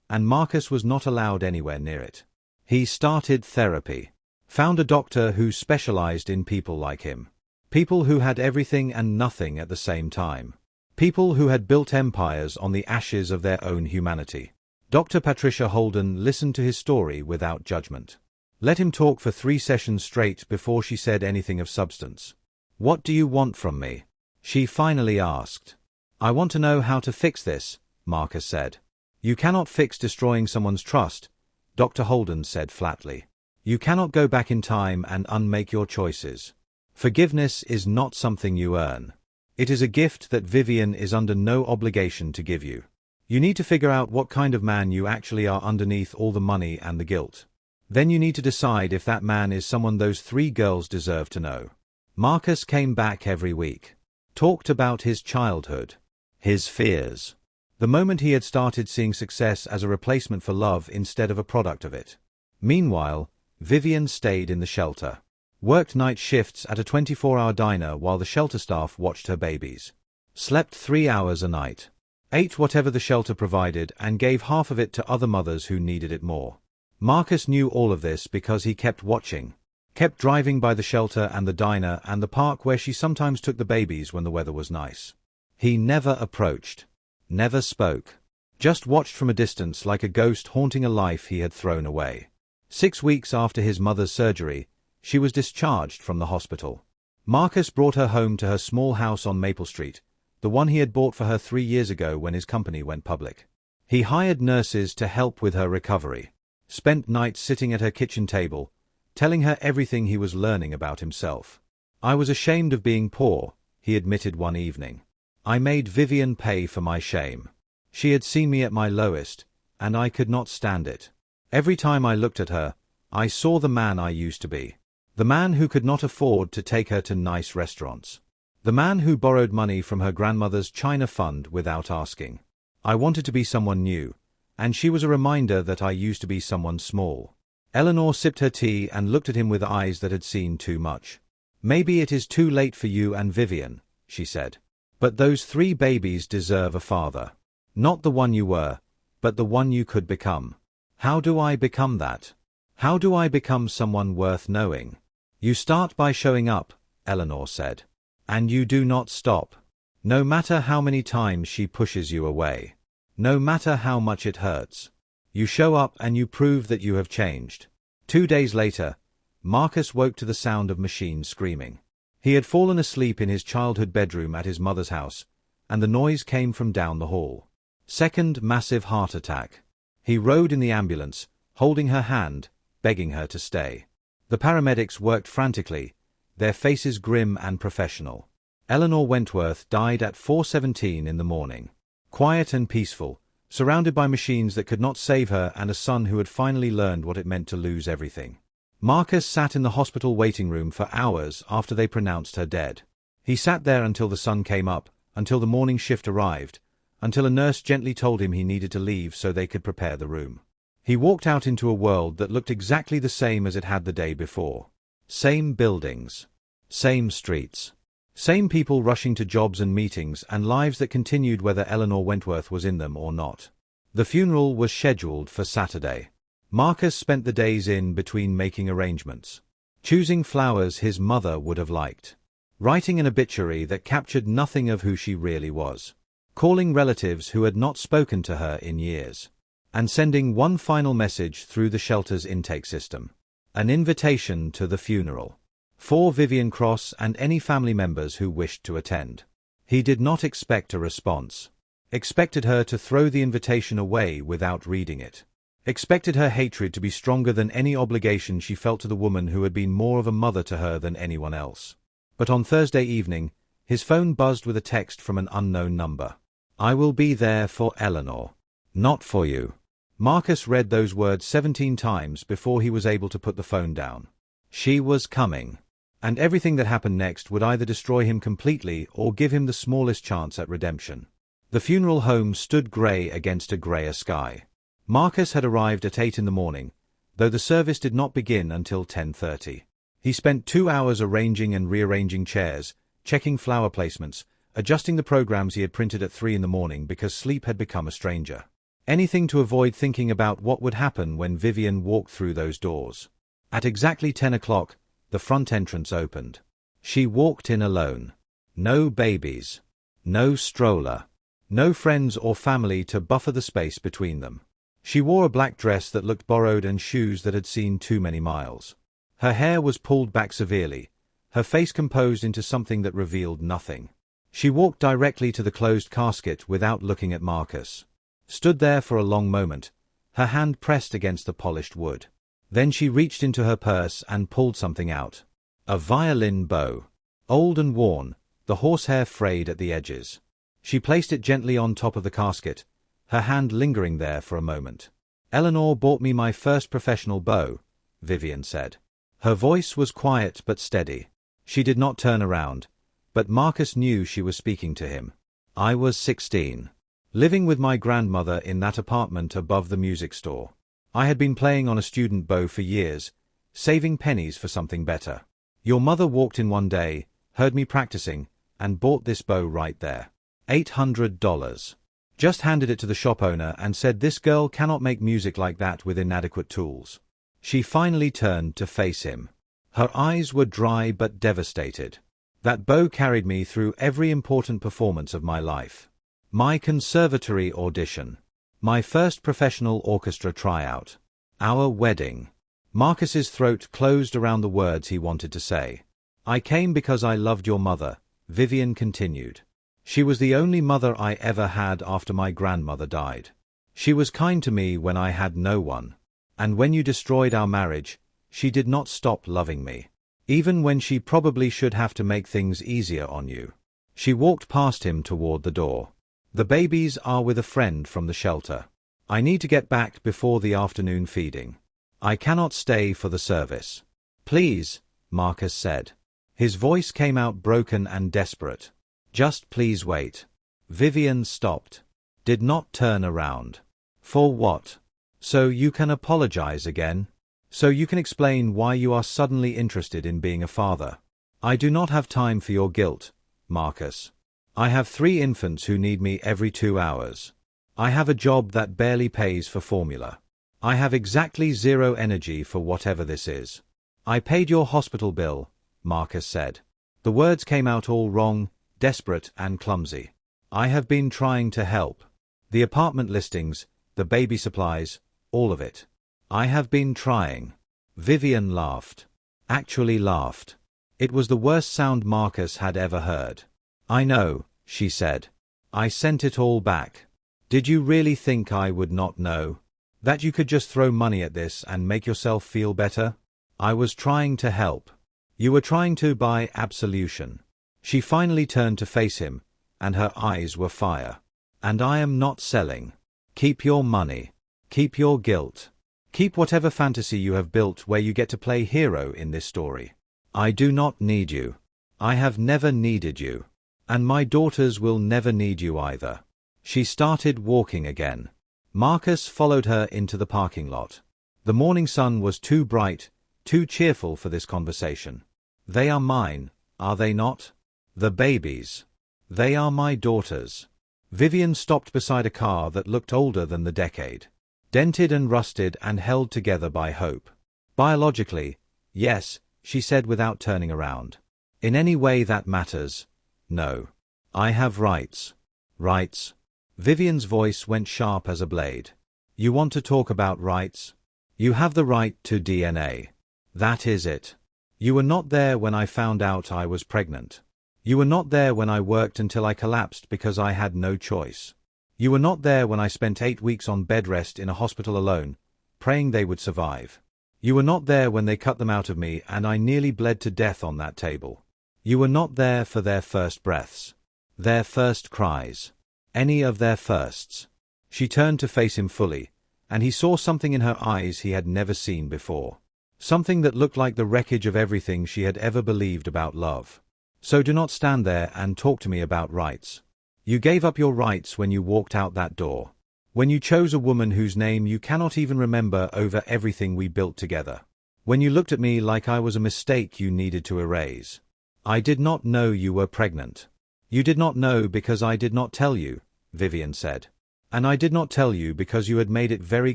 and Marcus was not allowed anywhere near it. He started therapy. Found a doctor who specialized in people like him. People who had everything and nothing at the same time. People who had built empires on the ashes of their own humanity. Dr. Patricia Holden listened to his story without judgment. Let him talk for 3 sessions straight before she said anything of substance. "What do you want from me?" she finally asked. "I want to know how to fix this," Marcus said. "You cannot fix destroying someone's trust," Dr. Holden said flatly. "You cannot go back in time and unmake your choices. Forgiveness is not something you earn. It is a gift that Vivian is under no obligation to give you. You need to figure out what kind of man you actually are underneath all the money and the guilt. Then you need to decide if that man is someone those 3 girls deserve to know." Marcus came back every week. Talked about his childhood. His fears. The moment he had started seeing success as a replacement for love instead of a product of it. Meanwhile, Vivian stayed in the shelter. Worked night shifts at a 24-hour diner while the shelter staff watched her babies. Slept 3 hours a night. Ate whatever the shelter provided and gave half of it to other mothers who needed it more. Marcus knew all of this because he kept watching. Kept driving by the shelter and the diner and the park where she sometimes took the babies when the weather was nice. He never approached. Never spoke. Just watched from a distance like a ghost haunting a life he had thrown away. 6 weeks after his mother's surgery, she was discharged from the hospital. Marcus brought her home to her small house on Maple Street, the one he had bought for her 3 years ago when his company went public. He hired nurses to help with her recovery. Spent nights sitting at her kitchen table, telling her everything he was learning about himself. I was ashamed of being poor, he admitted one evening. I made Vivian pay for my shame. She had seen me at my lowest, and I could not stand it. Every time I looked at her, I saw the man I used to be. The man who could not afford to take her to nice restaurants. The man who borrowed money from her grandmother's China fund without asking. I wanted to be someone new, and she was a reminder that I used to be someone small. Eleanor sipped her tea and looked at him with eyes that had seen too much. Maybe it is too late for you and Vivian, she said. But those 3 babies deserve a father. Not the one you were, but the one you could become. How do I become that? How do I become someone worth knowing? You start by showing up, Eleanor said. And you do not stop. No matter how many times she pushes you away. No matter how much it hurts. You show up and you prove that you have changed. 2 days later, Marcus woke to the sound of machines screaming. He had fallen asleep in his childhood bedroom at his mother's house, and the noise came from down the hall. Second massive heart attack. He rode in the ambulance, holding her hand, begging her to stay. The paramedics worked frantically, their faces grim and professional. Eleanor Wentworth died at 4:17 in the morning. Quiet and peaceful, surrounded by machines that could not save her and a son who had finally learned what it meant to lose everything. Marcus sat in the hospital waiting room for hours after they pronounced her dead. He sat there until the sun came up, until the morning shift arrived, until a nurse gently told him he needed to leave so they could prepare the room. He walked out into a world that looked exactly the same as it had the day before. Same buildings. Same streets. Same people rushing to jobs and meetings and lives that continued whether Eleanor Wentworth was in them or not. The funeral was scheduled for Saturday. Marcus spent the days in between making arrangements. Choosing flowers his mother would have liked. Writing an obituary that captured nothing of who she really was. Calling relatives who had not spoken to her in years. And sending one final message through the shelter's intake system. An invitation to the funeral. For Vivian Cross and any family members who wished to attend. He did not expect a response. Expected her to throw the invitation away without reading it. Expected her hatred to be stronger than any obligation she felt to the woman who had been more of a mother to her than anyone else. But on Thursday evening, his phone buzzed with a text from an unknown number. I will be there for Eleanor. Not for you. Marcus read those words 17 times before he was able to put the phone down. She was coming. And everything that happened next would either destroy him completely or give him the smallest chance at redemption. The funeral home stood grey against a greyer sky. Marcus had arrived at 8 in the morning, though the service did not begin until 10:30. He spent 2 hours arranging and rearranging chairs, checking flower placements, adjusting the programs he had printed at 3 in the morning because sleep had become a stranger. Anything to avoid thinking about what would happen when Vivian walked through those doors. At exactly 10 o'clock, the front entrance opened. She walked in alone. No babies. No stroller. No friends or family to buffer the space between them. She wore a black dress that looked borrowed and shoes that had seen too many miles. Her hair was pulled back severely, her face composed into something that revealed nothing. She walked directly to the closed casket without looking at Marcus. Stood there for a long moment, her hand pressed against the polished wood. Then she reached into her purse and pulled something out. A violin bow. Old and worn, the horsehair frayed at the edges. She placed it gently on top of the casket, her hand lingering there for a moment. Eleanor bought me my first professional bow, Vivian said. Her voice was quiet but steady. She did not turn around, but Marcus knew she was speaking to him. I was 16. Living with my grandmother in that apartment above the music store. I had been playing on a student bow for years, saving pennies for something better. Your mother walked in one day, heard me practicing, and bought this bow right there. $800. Just handed it to the shop owner and said this girl cannot make music like that with inadequate tools. She finally turned to face him. Her eyes were dry but devastated. That bow carried me through every important performance of my life. My conservatory audition. My first professional orchestra tryout. Our wedding. Marcus's throat closed around the words he wanted to say. I came because I loved your mother, Vivian continued. She was the only mother I ever had after my grandmother died. She was kind to me when I had no one. And when you destroyed our marriage, she did not stop loving me. Even when she probably should have to make things easier on you. She walked past him toward the door. The babies are with a friend from the shelter. I need to get back before the afternoon feeding. I cannot stay for the service. Please, Marcus said. His voice came out broken and desperate. Just please wait. Vivian stopped. Did not turn around. For what? So you can apologize again? So you can explain why you are suddenly interested in being a father? I do not have time for your guilt, Marcus. I have 3 infants who need me every 2 hours. I have a job that barely pays for formula. I have exactly 0 energy for whatever this is. I paid your hospital bill, Marcus said. The words came out all wrong, desperate and clumsy. I have been trying to help. The apartment listings, the baby supplies, all of it. I have been trying. Vivian laughed. Actually laughed. It was the worst sound Marcus had ever heard. I know, she said. I sent it all back. Did you really think I would not know? That you could just throw money at this and make yourself feel better? I was trying to help. You were trying to buy absolution. She finally turned to face him, and her eyes were fire. And I am not selling. Keep your money. Keep your guilt. Keep whatever fantasy you have built where you get to play hero in this story. I do not need you. I have never needed you. And my daughters will never need you either. She started walking again. Marcus followed her into the parking lot. The morning sun was too bright, too cheerful for this conversation. They are mine, are they not? The babies. They are my daughters. Vivian stopped beside a car that looked older than the decade. Dented and rusted and held together by hope. Biologically, yes, she said without turning around. In any way that matters, no. I have rights. Rights? Vivian's voice went sharp as a blade. You want to talk about rights? You have the right to DNA. That is it. You were not there when I found out I was pregnant. You were not there when I worked until I collapsed because I had no choice. You were not there when I spent 8 weeks on bed rest in a hospital alone, praying they would survive. You were not there when they cut them out of me and I nearly bled to death on that table. You were not there for their first breaths. Their first cries. Any of their firsts. She turned to face him fully, and he saw something in her eyes he had never seen before. Something that looked like the wreckage of everything she had ever believed about love. So do not stand there and talk to me about rights. You gave up your rights when you walked out that door. When you chose a woman whose name you cannot even remember over everything we built together. When you looked at me like I was a mistake you needed to erase. I did not know you were pregnant. You did not know because I did not tell you, Vivian said. And I did not tell you because you had made it very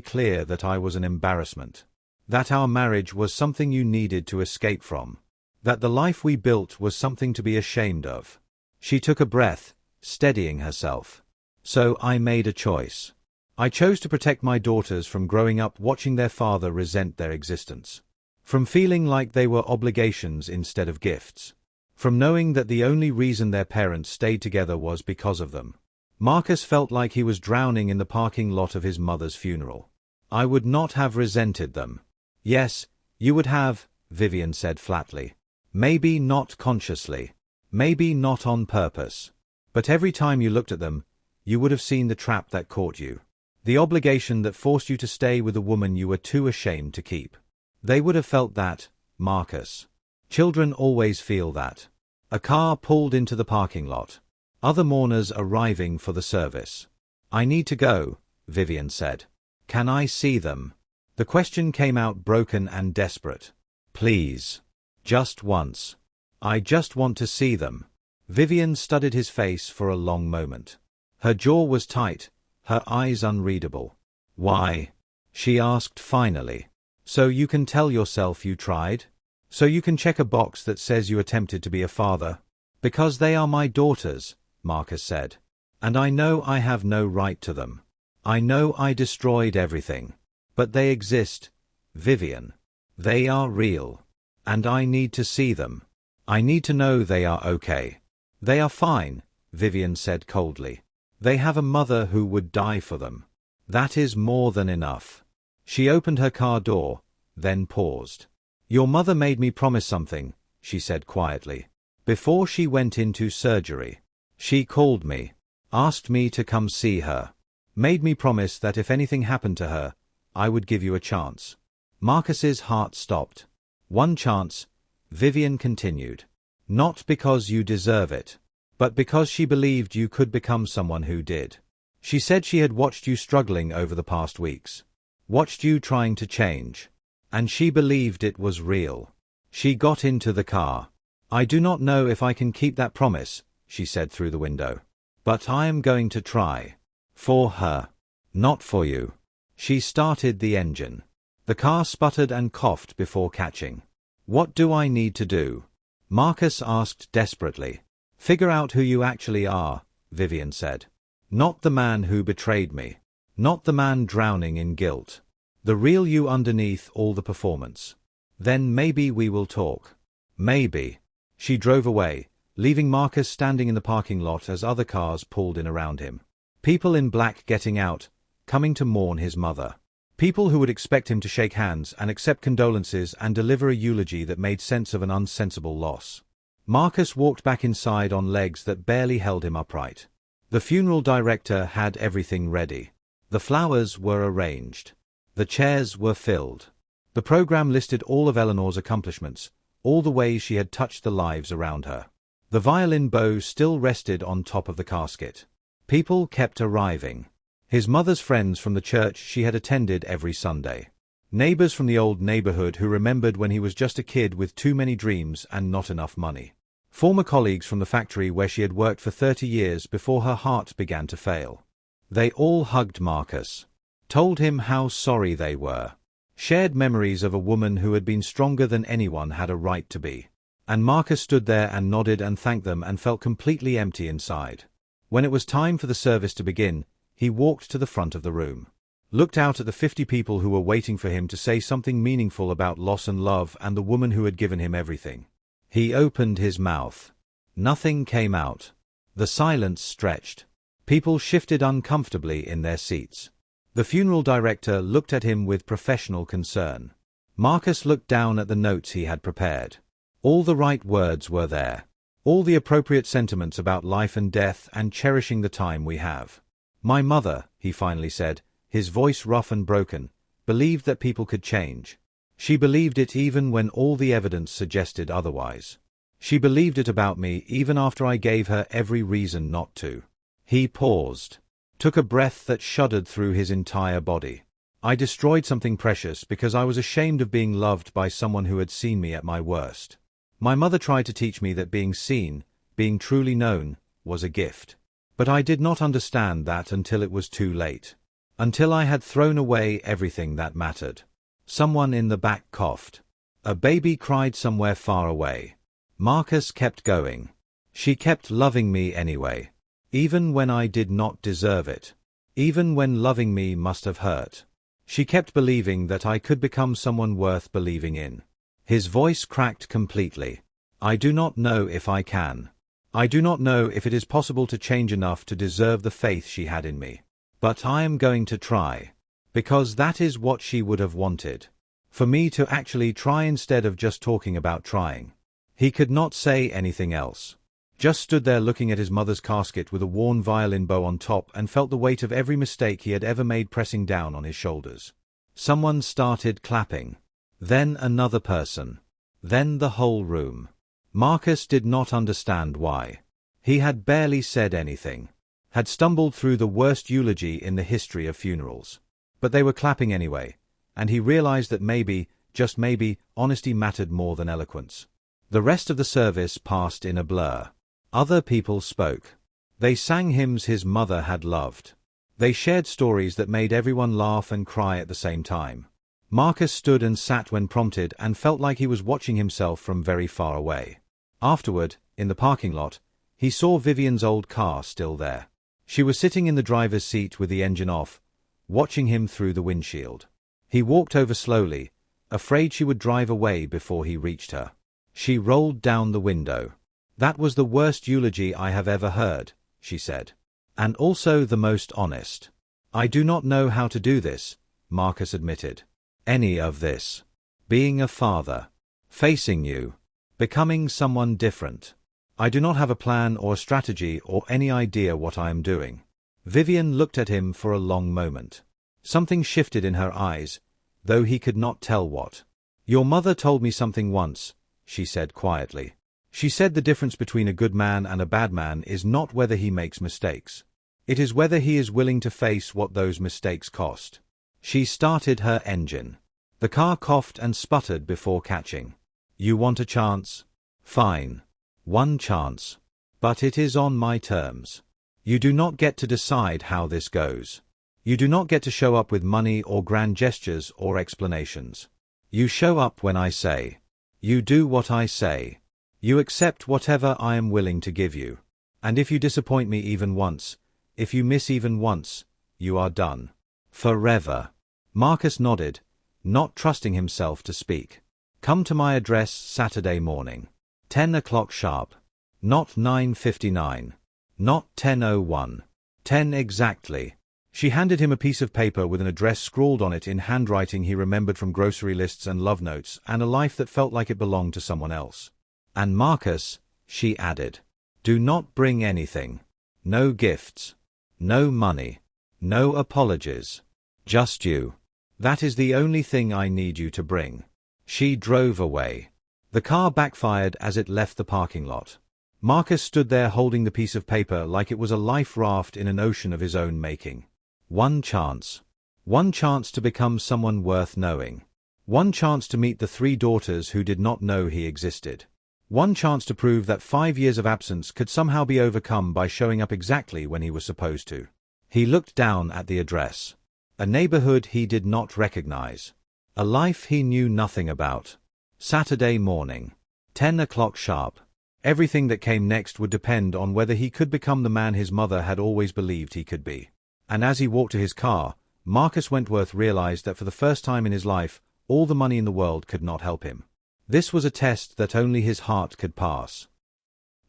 clear that I was an embarrassment. That our marriage was something you needed to escape from. That the life we built was something to be ashamed of. She took a breath, steadying herself. So I made a choice. I chose to protect my daughters from growing up watching their father resent their existence. From feeling like they were obligations instead of gifts. From knowing that the only reason their parents stayed together was because of them. Marcus felt like he was drowning in the parking lot of his mother's funeral. I would not have resented them. Yes, you would have, Vivian said flatly. Maybe not consciously. Maybe not on purpose. But every time you looked at them, you would have seen the trap that caught you. The obligation that forced you to stay with a woman you were too ashamed to keep. They would have felt that, Marcus. Children always feel that. A car pulled into the parking lot. Other mourners arriving for the service. I need to go, Vivian said. Can I see them? The question came out broken and desperate. Please. Just once. I just want to see them. Vivian studied his face for a long moment. Her jaw was tight, her eyes unreadable. Why? She asked finally. So you can tell yourself you tried? So you can check a box that says you attempted to be a father? Because they are my daughters, Marcus said. And I know I have no right to them. I know I destroyed everything. But they exist, Vivian. They are real. And I need to see them. I need to know they are okay. They are fine, Vivian said coldly. They have a mother who would die for them. That is more than enough. She opened her car door, then paused. Your mother made me promise something, she said quietly. Before she went into surgery. She called me. Asked me to come see her. Made me promise that if anything happened to her, I would give you a chance. Marcus's heart stopped. One chance, Vivian continued. Not because you deserve it, but because she believed you could become someone who did. She said she had watched you struggling over the past weeks. Watched you trying to change. And she believed it was real. She got into the car. I do not know if I can keep that promise, she said through the window. But I am going to try. For her. Not for you. She started the engine. The car sputtered and coughed before catching. What do I need to do? Marcus asked desperately. Figure out who you actually are, Vivian said. Not the man who betrayed me. Not the man drowning in guilt. The real you underneath all the performance. Then maybe we will talk. Maybe. She drove away, leaving Marcus standing in the parking lot as other cars pulled in around him. People in black getting out, coming to mourn his mother. People who would expect him to shake hands and accept condolences and deliver a eulogy that made sense of an unsensible loss. Marcus walked back inside on legs that barely held him upright. The funeral director had everything ready. The flowers were arranged. The chairs were filled. The program listed all of Eleanor's accomplishments, all the ways she had touched the lives around her. The violin bow still rested on top of the casket. People kept arriving. His mother's friends from the church she had attended every Sunday. Neighbors from the old neighborhood who remembered when he was just a kid with too many dreams and not enough money. Former colleagues from the factory where she had worked for 30 years before her heart began to fail. They all hugged Marcus. Told him how sorry they were. Shared memories of a woman who had been stronger than anyone had a right to be. And Marcus stood there and nodded and thanked them and felt completely empty inside. When it was time for the service to begin, he walked to the front of the room. Looked out at the 50 people who were waiting for him to say something meaningful about loss and love and the woman who had given him everything. He opened his mouth. Nothing came out. The silence stretched. People shifted uncomfortably in their seats. The funeral director looked at him with professional concern. Marcus looked down at the notes he had prepared. All the right words were there. All the appropriate sentiments about life and death and cherishing the time we have. My mother, he finally said, his voice rough and broken, believed that people could change. She believed it even when all the evidence suggested otherwise. She believed it about me even after I gave her every reason not to. He paused. Took a breath that shuddered through his entire body. I destroyed something precious because I was ashamed of being loved by someone who had seen me at my worst. My mother tried to teach me that being seen, being truly known, was a gift. But I did not understand that until it was too late. Until I had thrown away everything that mattered. Someone in the back coughed. A baby cried somewhere far away. Marcus kept going. She kept loving me anyway. Even when I did not deserve it. Even when loving me must have hurt. She kept believing that I could become someone worth believing in. His voice cracked completely. I do not know if I can. I do not know if it is possible to change enough to deserve the faith she had in me. But I am going to try. Because that is what she would have wanted. For me to actually try instead of just talking about trying. He could not say anything else. Just stood there looking at his mother's casket with a worn violin bow on top and felt the weight of every mistake he had ever made pressing down on his shoulders. Someone started clapping. Then another person. Then the whole room. Marcus did not understand why. He had barely said anything. Had stumbled through the worst eulogy in the history of funerals. But they were clapping anyway, and he realized that maybe, just maybe, honesty mattered more than eloquence. The rest of the service passed in a blur. Other people spoke. They sang hymns his mother had loved. They shared stories that made everyone laugh and cry at the same time. Marcus stood and sat when prompted and felt like he was watching himself from very far away. Afterward, in the parking lot, he saw Vivian's old car still there. She was sitting in the driver's seat with the engine off, watching him through the windshield. He walked over slowly, afraid she would drive away before he reached her. She rolled down the window. That was the worst eulogy I have ever heard, she said. And also the most honest. I do not know how to do this, Marcus admitted. Any of this. Being a father. Facing you. Becoming someone different. I do not have a plan or a strategy or any idea what I am doing. Vivian looked at him for a long moment. Something shifted in her eyes, though he could not tell what. Your mother told me something once, she said quietly. She said the difference between a good man and a bad man is not whether he makes mistakes. It is whether he is willing to face what those mistakes cost. She started her engine. The car coughed and sputtered before catching. You want a chance? Fine. One chance. But it is on my terms. You do not get to decide how this goes. You do not get to show up with money or grand gestures or explanations. You show up when I say. You do what I say. You accept whatever I am willing to give you. And if you disappoint me even once, if you miss even once, you are done. Forever. Marcus nodded, not trusting himself to speak. Come to my address Saturday morning. 10 o'clock sharp. Not 9:59. Not 10:01. 10 exactly. She handed him a piece of paper with an address scrawled on it in handwriting he remembered from grocery lists and love notes and a life that felt like it belonged to someone else. And Marcus, she added. Do not bring anything. No gifts. No money. No apologies. Just you. That is the only thing I need you to bring. She drove away. The car backfired as it left the parking lot. Marcus stood there holding the piece of paper like it was a life raft in an ocean of his own making. One chance. One chance to become someone worth knowing. One chance to meet the 3 daughters who did not know he existed. One chance to prove that 5 years of absence could somehow be overcome by showing up exactly when he was supposed to. He looked down at the address. A neighborhood he did not recognize. A life he knew nothing about. Saturday morning. 10 o'clock sharp. Everything that came next would depend on whether he could become the man his mother had always believed he could be. And as he walked to his car, Marcus Wentworth realized that for the first time in his life, all the money in the world could not help him. This was a test that only his heart could pass.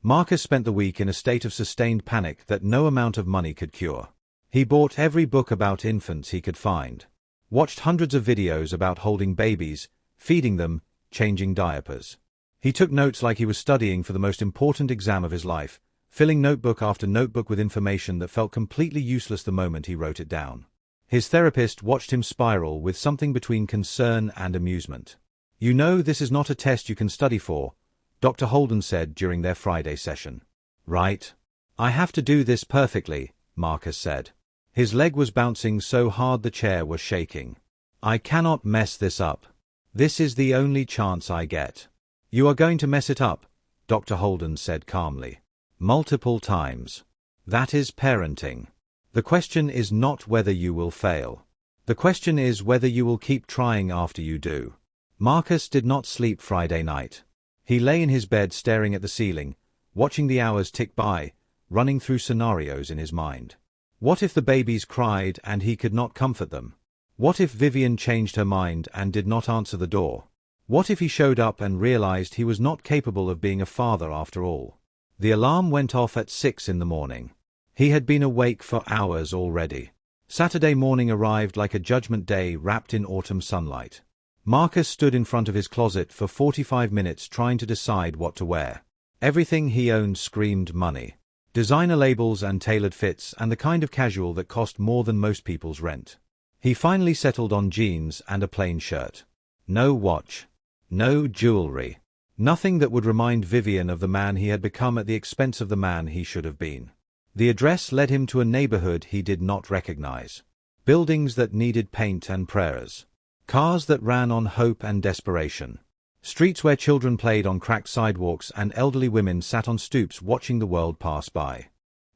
Marcus spent the week in a state of sustained panic that no amount of money could cure. He bought every book about infants he could find. Watched hundreds of videos about holding babies, feeding them, changing diapers. He took notes like he was studying for the most important exam of his life, filling notebook after notebook with information that felt completely useless the moment he wrote it down. His therapist watched him spiral with something between concern and amusement. You know, this is not a test you can study for, Dr. Holden said during their Friday session. Right? I have to do this perfectly, Marcus said. His leg was bouncing so hard the chair was shaking. I cannot mess this up. This is the only chance I get. You are going to mess it up, Dr. Holden said calmly. Multiple times. That is parenting. The question is not whether you will fail. The question is whether you will keep trying after you do. Marcus did not sleep Friday night. He lay in his bed staring at the ceiling, watching the hours tick by, running through scenarios in his mind. What if the babies cried and he could not comfort them? What if Vivian changed her mind and did not answer the door? What if he showed up and realized he was not capable of being a father after all? The alarm went off at 6 in the morning. He had been awake for hours already. Saturday morning arrived like a judgment day wrapped in autumn sunlight. Marcus stood in front of his closet for 45 minutes trying to decide what to wear. Everything he owned screamed money. Designer labels and tailored fits and the kind of casual that cost more than most people's rent. He finally settled on jeans and a plain shirt. No watch. No jewelry. Nothing that would remind Vivian of the man he had become at the expense of the man he should have been. The address led him to a neighborhood he did not recognize. Buildings that needed paint and prayers. Cars that ran on hope and desperation. Streets where children played on cracked sidewalks and elderly women sat on stoops watching the world pass by.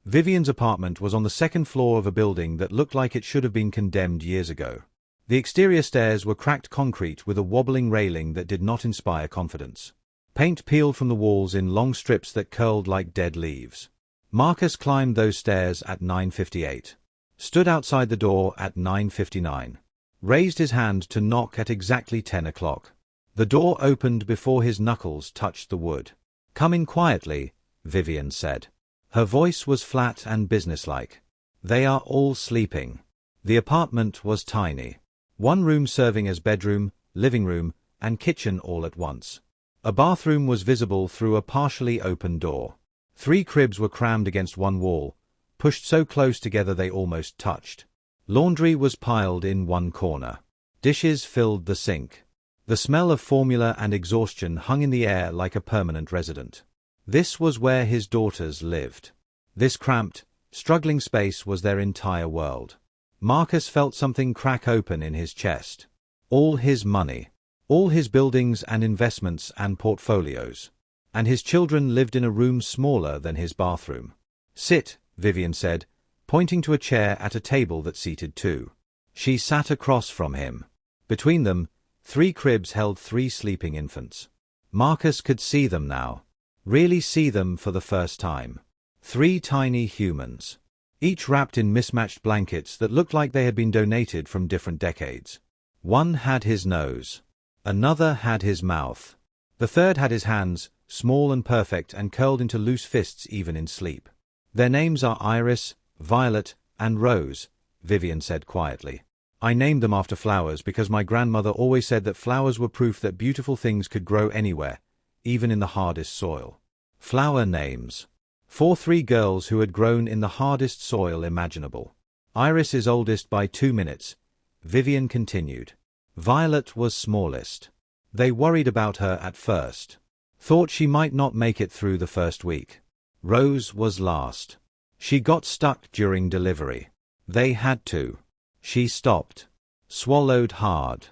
Vivian's apartment was on the 2nd floor of a building that looked like it should have been condemned years ago. The exterior stairs were cracked concrete with a wobbling railing that did not inspire confidence. Paint peeled from the walls in long strips that curled like dead leaves. Marcus climbed those stairs at 9:58. Stood outside the door at 9:59. Raised his hand to knock at exactly 10 o'clock. The door opened before his knuckles touched the wood. Come in quietly, Vivian said. Her voice was flat and businesslike. They are all sleeping. The apartment was tiny. One room serving as bedroom, living room, and kitchen all at once. A bathroom was visible through a partially open door. 3 cribs were crammed against one wall, pushed so close together they almost touched. Laundry was piled in one corner. Dishes filled the sink. The smell of formula and exhaustion hung in the air like a permanent resident. This was where his daughters lived. This cramped, struggling space was their entire world. Marcus felt something crack open in his chest. All his money. All his buildings and investments and portfolios. And his children lived in a room smaller than his bathroom. "Sit," Vivian said, pointing to a chair at a table that seated 2. She sat across from him. Between them, 3 cribs held 3 sleeping infants. Marcus could see them now. Really see them for the first time. 3 tiny humans. Each wrapped in mismatched blankets that looked like they had been donated from different decades. One had his nose. Another had his mouth. The third had his hands, small and perfect and curled into loose fists even in sleep. "Their names are Iris, Violet, and Rose," Vivian said quietly. "I named them after flowers because my grandmother always said that flowers were proof that beautiful things could grow anywhere, even in the hardest soil." Flower names. For 3 girls who had grown in the hardest soil imaginable. Iris is oldest by 2 minutes, Vivian continued. Violet was smallest. They worried about her at first. Thought she might not make it through the first week. Rose was last. She got stuck during delivery. They had to. She stopped. Swallowed hard.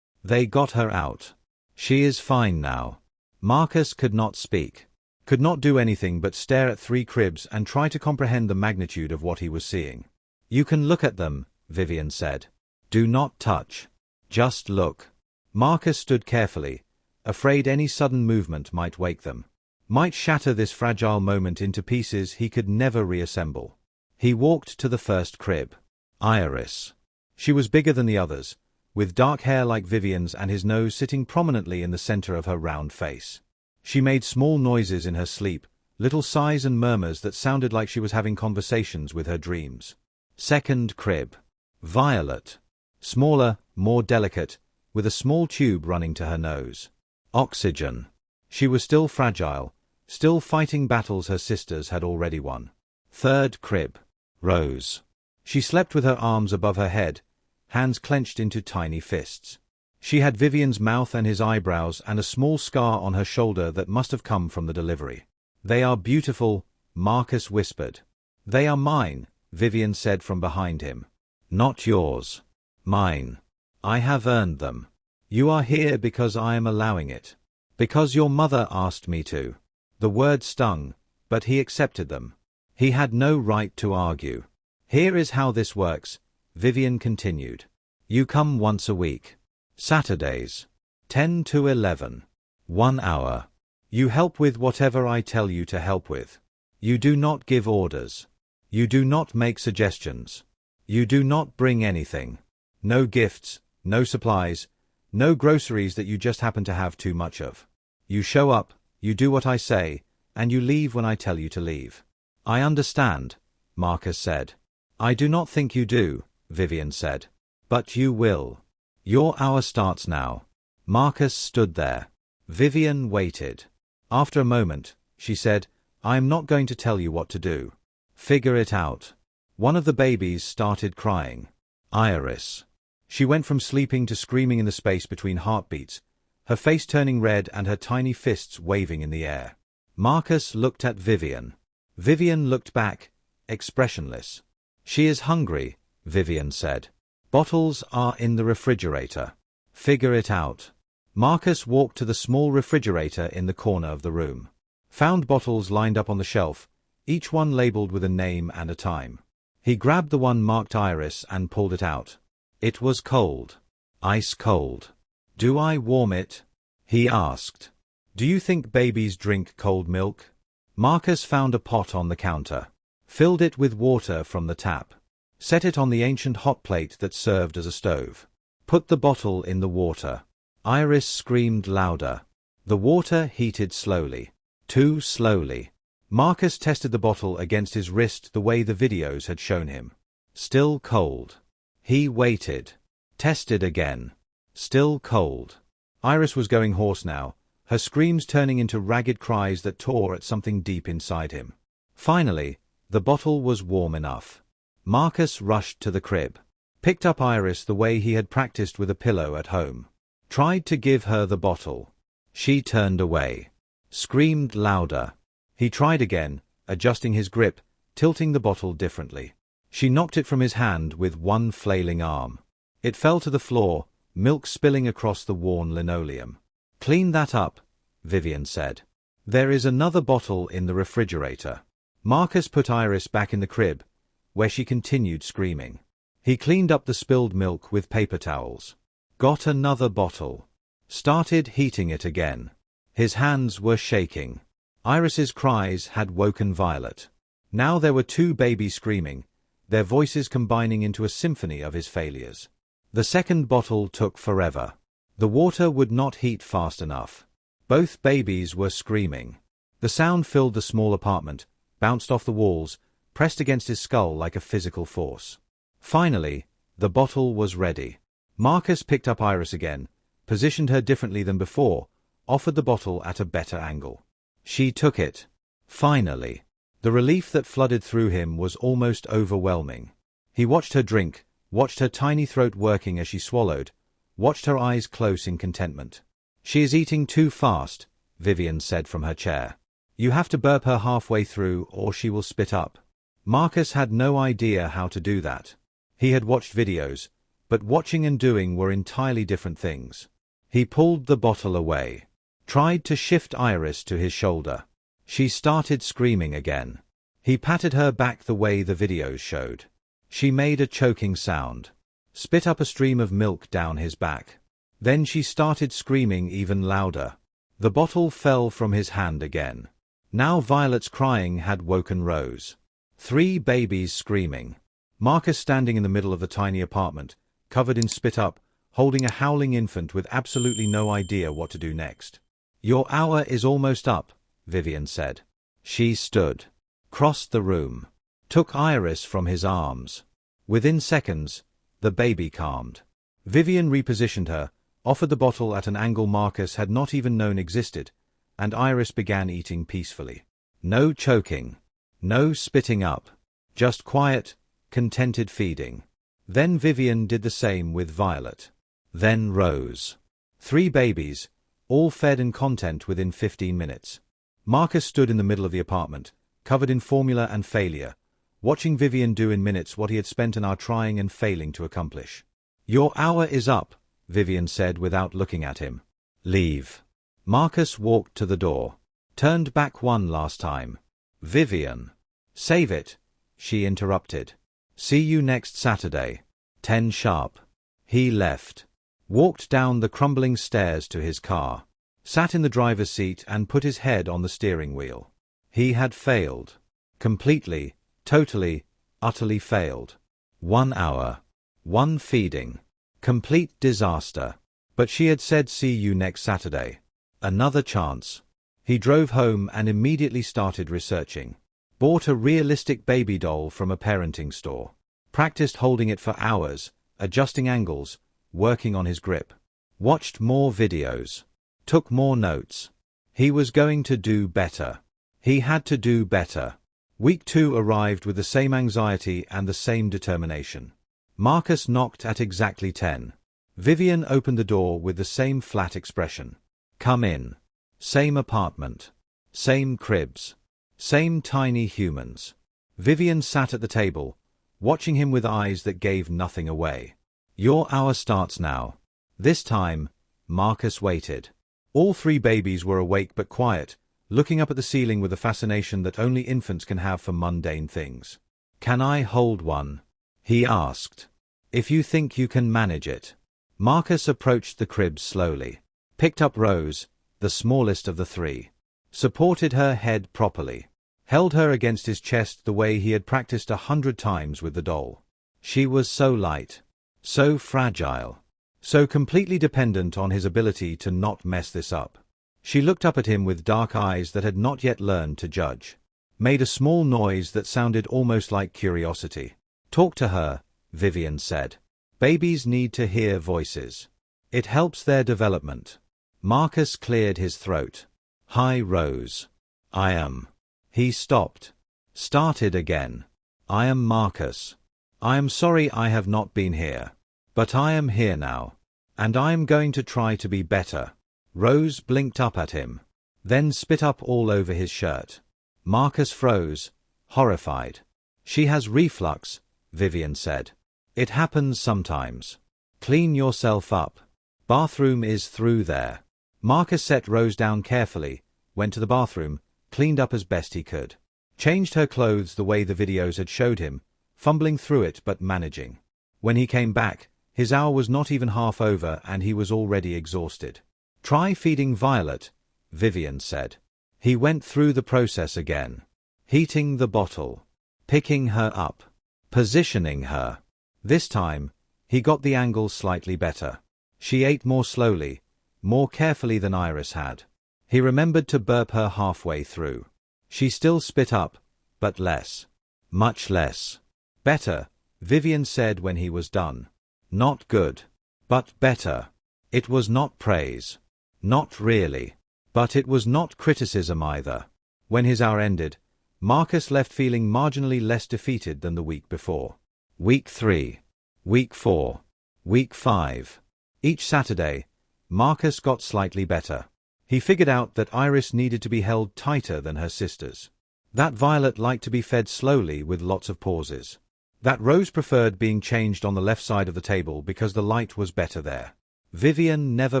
They got her out. She is fine now. Marcus could not speak. Could not do anything but stare at 3 cribs and try to comprehend the magnitude of what he was seeing. "You can look at them," Vivian said. "Do not touch. Just look." Marcus stood carefully, afraid any sudden movement might wake them. Might shatter this fragile moment into pieces he could never reassemble. He walked to the first crib. Iris. She was bigger than the others, with dark hair like Vivian's and his nose sitting prominently in the center of her round face. She made small noises in her sleep, little sighs and murmurs that sounded like she was having conversations with her dreams. Second crib. Violet. Smaller, more delicate, with a small tube running to her nose. Oxygen. She was still fragile, still fighting battles her sisters had already won. Third crib. Rose. She slept with her arms above her head, hands clenched into tiny fists. She had Vivian's mouth and his eyebrows and a small scar on her shoulder that must have come from the delivery. "They are beautiful," Marcus whispered. "They are mine," Vivian said from behind him. "Not yours. Mine. I have earned them. You are here because I am allowing it. Because your mother asked me to." The word stung, but he accepted them. He had no right to argue. "Here is how this works," Vivian continued. "You come once a week. Saturdays. 10 to 11. 1 hour. You help with whatever I tell you to help with. You do not give orders. You do not make suggestions. You do not bring anything. No gifts, no supplies, no groceries that you just happen to have too much of. You show up, you do what I say, and you leave when I tell you to leave." "I understand," Marcus said. "I do not think you do," Vivian said. "But you will. Your hour starts now." Marcus stood there. Vivian waited. After a moment, she said, "I am not going to tell you what to do. Figure it out." One of the babies started crying. Iris. She went from sleeping to screaming in the space between heartbeats, her face turning red and her tiny fists waving in the air. Marcus looked at Vivian. Vivian looked back, expressionless. "She is hungry," Vivian said. "Bottles are in the refrigerator. Figure it out." Marcus walked to the small refrigerator in the corner of the room. Found bottles lined up on the shelf, each one labeled with a name and a time. He grabbed the one marked Iris and pulled it out. It was cold. Ice cold. "Do I warm it?" he asked. "Do you think babies drink cold milk?" Marcus found a pot on the counter. Filled it with water from the tap. Set it on the ancient hot plate that served as a stove. Put the bottle in the water. Iris screamed louder. The water heated slowly. Too slowly. Marcus tested the bottle against his wrist the way the videos had shown him. Still cold. He waited. Tested again. Still cold. Iris was going hoarse now, her screams turning into ragged cries that tore at something deep inside him. Finally, the bottle was warm enough. Marcus rushed to the crib, picked up Iris the way he had practiced with a pillow at home. Tried to give her the bottle. She turned away. Screamed louder. He tried again, adjusting his grip, tilting the bottle differently. She knocked it from his hand with one flailing arm. It fell to the floor, milk spilling across the worn linoleum. "Clean that up," Vivian said. "There is another bottle in the refrigerator." Marcus put Iris back in the crib, where she continued screaming. He cleaned up the spilled milk with paper towels. Got another bottle. Started heating it again. His hands were shaking. Iris's cries had woken Violet. Now there were two babies screaming, their voices combining into a symphony of his failures. The second bottle took forever. The water would not heat fast enough. Both babies were screaming. The sound filled the small apartment, bounced off the walls, pressed against his skull like a physical force. Finally, the bottle was ready. Marcus picked up Iris again, positioned her differently than before, offered the bottle at a better angle. She took it. Finally. The relief that flooded through him was almost overwhelming. He watched her drink, watched her tiny throat working as she swallowed, watched her eyes close in contentment. "She is eating too fast," Vivian said from her chair. "You have to burp her halfway through or she will spit up." Marcus had no idea how to do that. He had watched videos, but watching and doing were entirely different things. He pulled the bottle away. Tried to shift Iris to his shoulder. She started screaming again. He patted her back the way the videos showed. She made a choking sound. Spit up a stream of milk down his back. Then she started screaming even louder. The bottle fell from his hand again. Now Violet's crying had woken Rose. 3 babies screaming. Marcus standing in the middle of the tiny apartment, covered in spit up, holding a howling infant with absolutely no idea what to do next. "Your hour is almost up," Vivian said. She stood. Crossed the room. Took Iris from his arms. Within seconds, the baby calmed. Vivian repositioned her, offered the bottle at an angle Marcus had not even known existed, and Iris began eating peacefully. No choking. No spitting up. Just quiet, contented feeding. Then Vivian did the same with Violet. Then Rose. 3 babies, all fed and content within 15 minutes. Marcus stood in the middle of the apartment, covered in formula and failure, watching Vivian do in minutes what he had spent an hour trying and failing to accomplish. "Your hour is up," Vivian said without looking at him. "Leave." Marcus walked to the door. Turned back one last time. "Vivian." "Save it," she interrupted. "See you next Saturday. 10 sharp." He left. Walked down the crumbling stairs to his car. Sat in the driver's seat and put his head on the steering wheel. He had failed. Completely, totally, utterly failed. 1 hour. 1 feeding. Complete disaster. But she had said see you next Saturday. Another chance. He drove home and immediately started researching. Bought a realistic baby doll from a parenting store. Practiced holding it for hours, adjusting angles, working on his grip. Watched more videos. Took more notes. He was going to do better. He had to do better. Week 2 arrived with the same anxiety and the same determination. Marcus knocked at exactly 10. Vivian opened the door with the same flat expression. "Come in." Same apartment. Same cribs. Same tiny humans. Vivian sat at the table, watching him with eyes that gave nothing away. "Your hour starts now." This time, Marcus waited. All 3 babies were awake but quiet, looking up at the ceiling with a fascination that only infants can have for mundane things. "Can I hold one?" he asked. "If you think you can manage it." Marcus approached the crib slowly. Picked up Rose, the smallest of the 3. Supported her head properly. Held her against his chest the way he had practiced 100 times with the doll. She was so light. So fragile. So completely dependent on his ability to not mess this up. She looked up at him with dark eyes that had not yet learned to judge. Made a small noise that sounded almost like curiosity. "Talk to her," Vivian said. "Babies need to hear voices. It helps their development." Marcus cleared his throat. Hi, Rose. I am. He stopped. Started again. I am Marcus. I am sorry I have not been here. But I am here now. And I am going to try to be better. Rose blinked up at him. Then spit up all over his shirt. Marcus froze, horrified. She has reflux, Vivian said. It happens sometimes. Clean yourself up. Bathroom is through there. Marcus set Rose down carefully, went to the bathroom, cleaned up as best he could. Changed her clothes the way the videos had showed him, fumbling through it but managing. When he came back, his hour was not even half over and he was already exhausted. Try feeding Violet, Vivian said. He went through the process again. Heating the bottle. Picking her up. Positioning her. This time, he got the angle slightly better. She ate more slowly, more carefully than Iris had. He remembered to burp her halfway through. She still spit up, but less. Much less. Better, Vivian said when he was done. Not good. But better. It was not praise. Not really. But it was not criticism either. When his hour ended, Marcus left feeling marginally less defeated than the week before. Week 3. Week 4. Week 5. Each Saturday, Marcus got slightly better. He figured out that Iris needed to be held tighter than her sisters. That Violet liked to be fed slowly with lots of pauses. That Rose preferred being changed on the left side of the table because the light was better there. Vivian never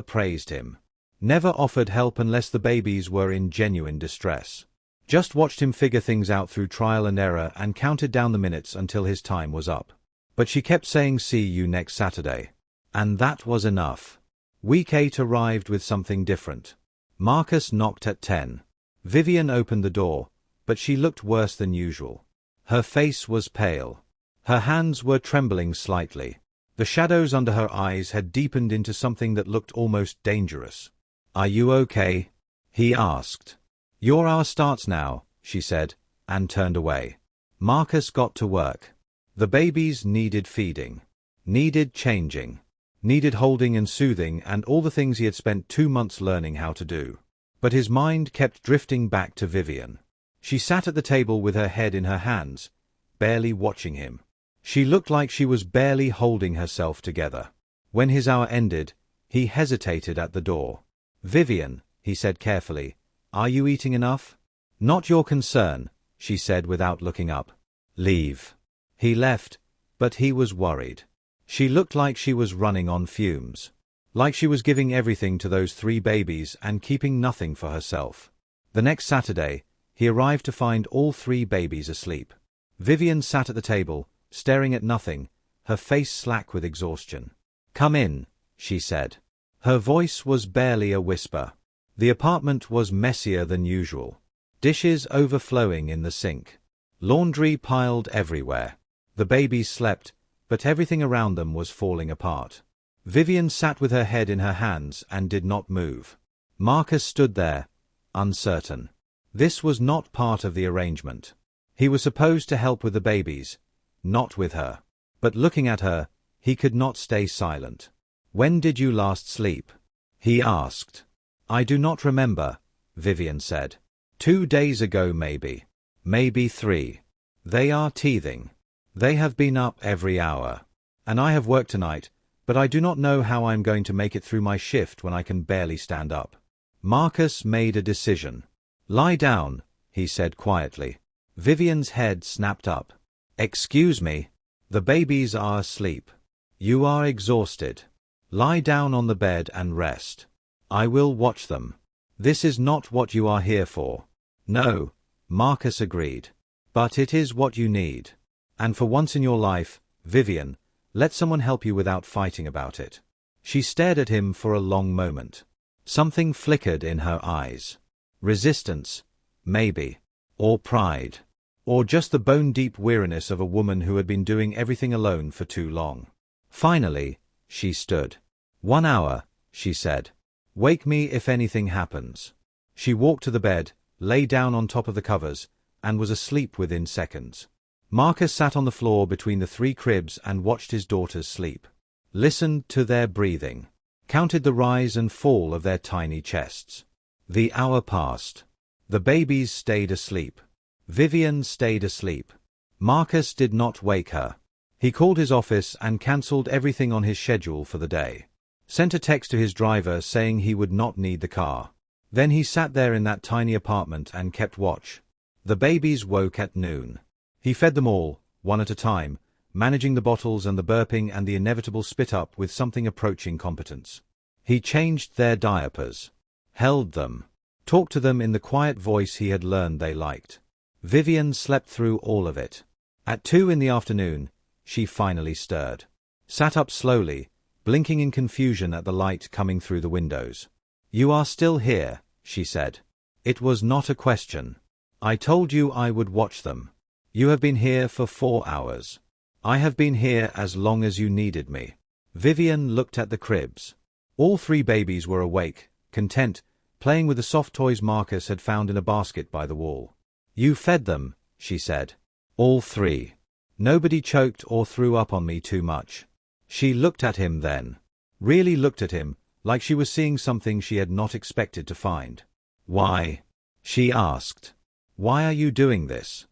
praised him. Never offered help unless the babies were in genuine distress. Just watched him figure things out through trial and error and counted down the minutes until his time was up. But she kept saying see you next Saturday. And that was enough. Week 8 arrived with something different. Marcus knocked at 10. Vivian opened the door, but she looked worse than usual. Her face was pale. Her hands were trembling slightly. The shadows under her eyes had deepened into something that looked almost dangerous. Are you okay? He asked. Your hour starts now, she said, and turned away. Marcus got to work. The babies needed feeding. Needed changing. Needed holding and soothing and all the things he had spent 2 months learning how to do. But his mind kept drifting back to Vivian. She sat at the table with her head in her hands, barely watching him. She looked like she was barely holding herself together. When his hour ended, he hesitated at the door. Vivian, he said carefully, are you eating enough? Not your concern, she said without looking up. Leave. He left, but he was worried. She looked like she was running on fumes. Like she was giving everything to those 3 babies and keeping nothing for herself. The next Saturday, he arrived to find all 3 babies asleep. Vivian sat at the table, staring at nothing, her face slack with exhaustion. Come in, she said. Her voice was barely a whisper. The apartment was messier than usual. Dishes overflowing in the sink. Laundry piled everywhere. The babies slept, but everything around them was falling apart. Vivian sat with her head in her hands and did not move. Marcus stood there, uncertain. This was not part of the arrangement. He was supposed to help with the babies, not with her. But looking at her, he could not stay silent. When did you last sleep? He asked. I do not remember, Vivian said. 2 days ago maybe. Maybe 3. They are teething. They have been up every hour. And I have worked tonight, but I do not know how I am going to make it through my shift when I can barely stand up. Marcus made a decision. Lie down, he said quietly. Vivian's head snapped up. Excuse me. The babies are asleep. You are exhausted. Lie down on the bed and rest. I will watch them. This is not what you are here for. No, Marcus agreed. But it is what you need. And for once in your life, Vivian, let someone help you without fighting about it. She stared at him for a long moment. Something flickered in her eyes. Resistance, maybe. Or pride. Or just the bone-deep weariness of a woman who had been doing everything alone for too long. Finally, she stood. 1 hour, she said. Wake me if anything happens. She walked to the bed, lay down on top of the covers, and was asleep within seconds. Marcus sat on the floor between the 3 cribs and watched his daughters sleep. Listened to their breathing. counted the rise and fall of their tiny chests. The hour passed. The babies stayed asleep. Vivian stayed asleep. Marcus did not wake her. He called his office and cancelled everything on his schedule for the day. Sent a text to his driver saying he would not need the car. Then he sat there in that tiny apartment and kept watch. The babies woke at noon. He fed them all, one at a time, managing the bottles and the burping and the inevitable spit-up with something approaching competence. He changed their diapers. Held them. Talked to them in the quiet voice he had learned they liked. Vivian slept through all of it. At 2 in the afternoon, she finally stirred. Sat up slowly, blinking in confusion at the light coming through the windows. "You are still here," she said. "It was not a question. I told you I would watch them. You have been here for 4 hours. I have been here as long as you needed me." Vivian looked at the cribs. All 3 babies were awake, content, playing with the soft toys Marcus had found in a basket by the wall. "You fed them," she said. "All 3. Nobody choked or threw up on me too much." She looked at him then. Really looked at him, like she was seeing something she had not expected to find. "Why?" she asked. "Why are you doing this?"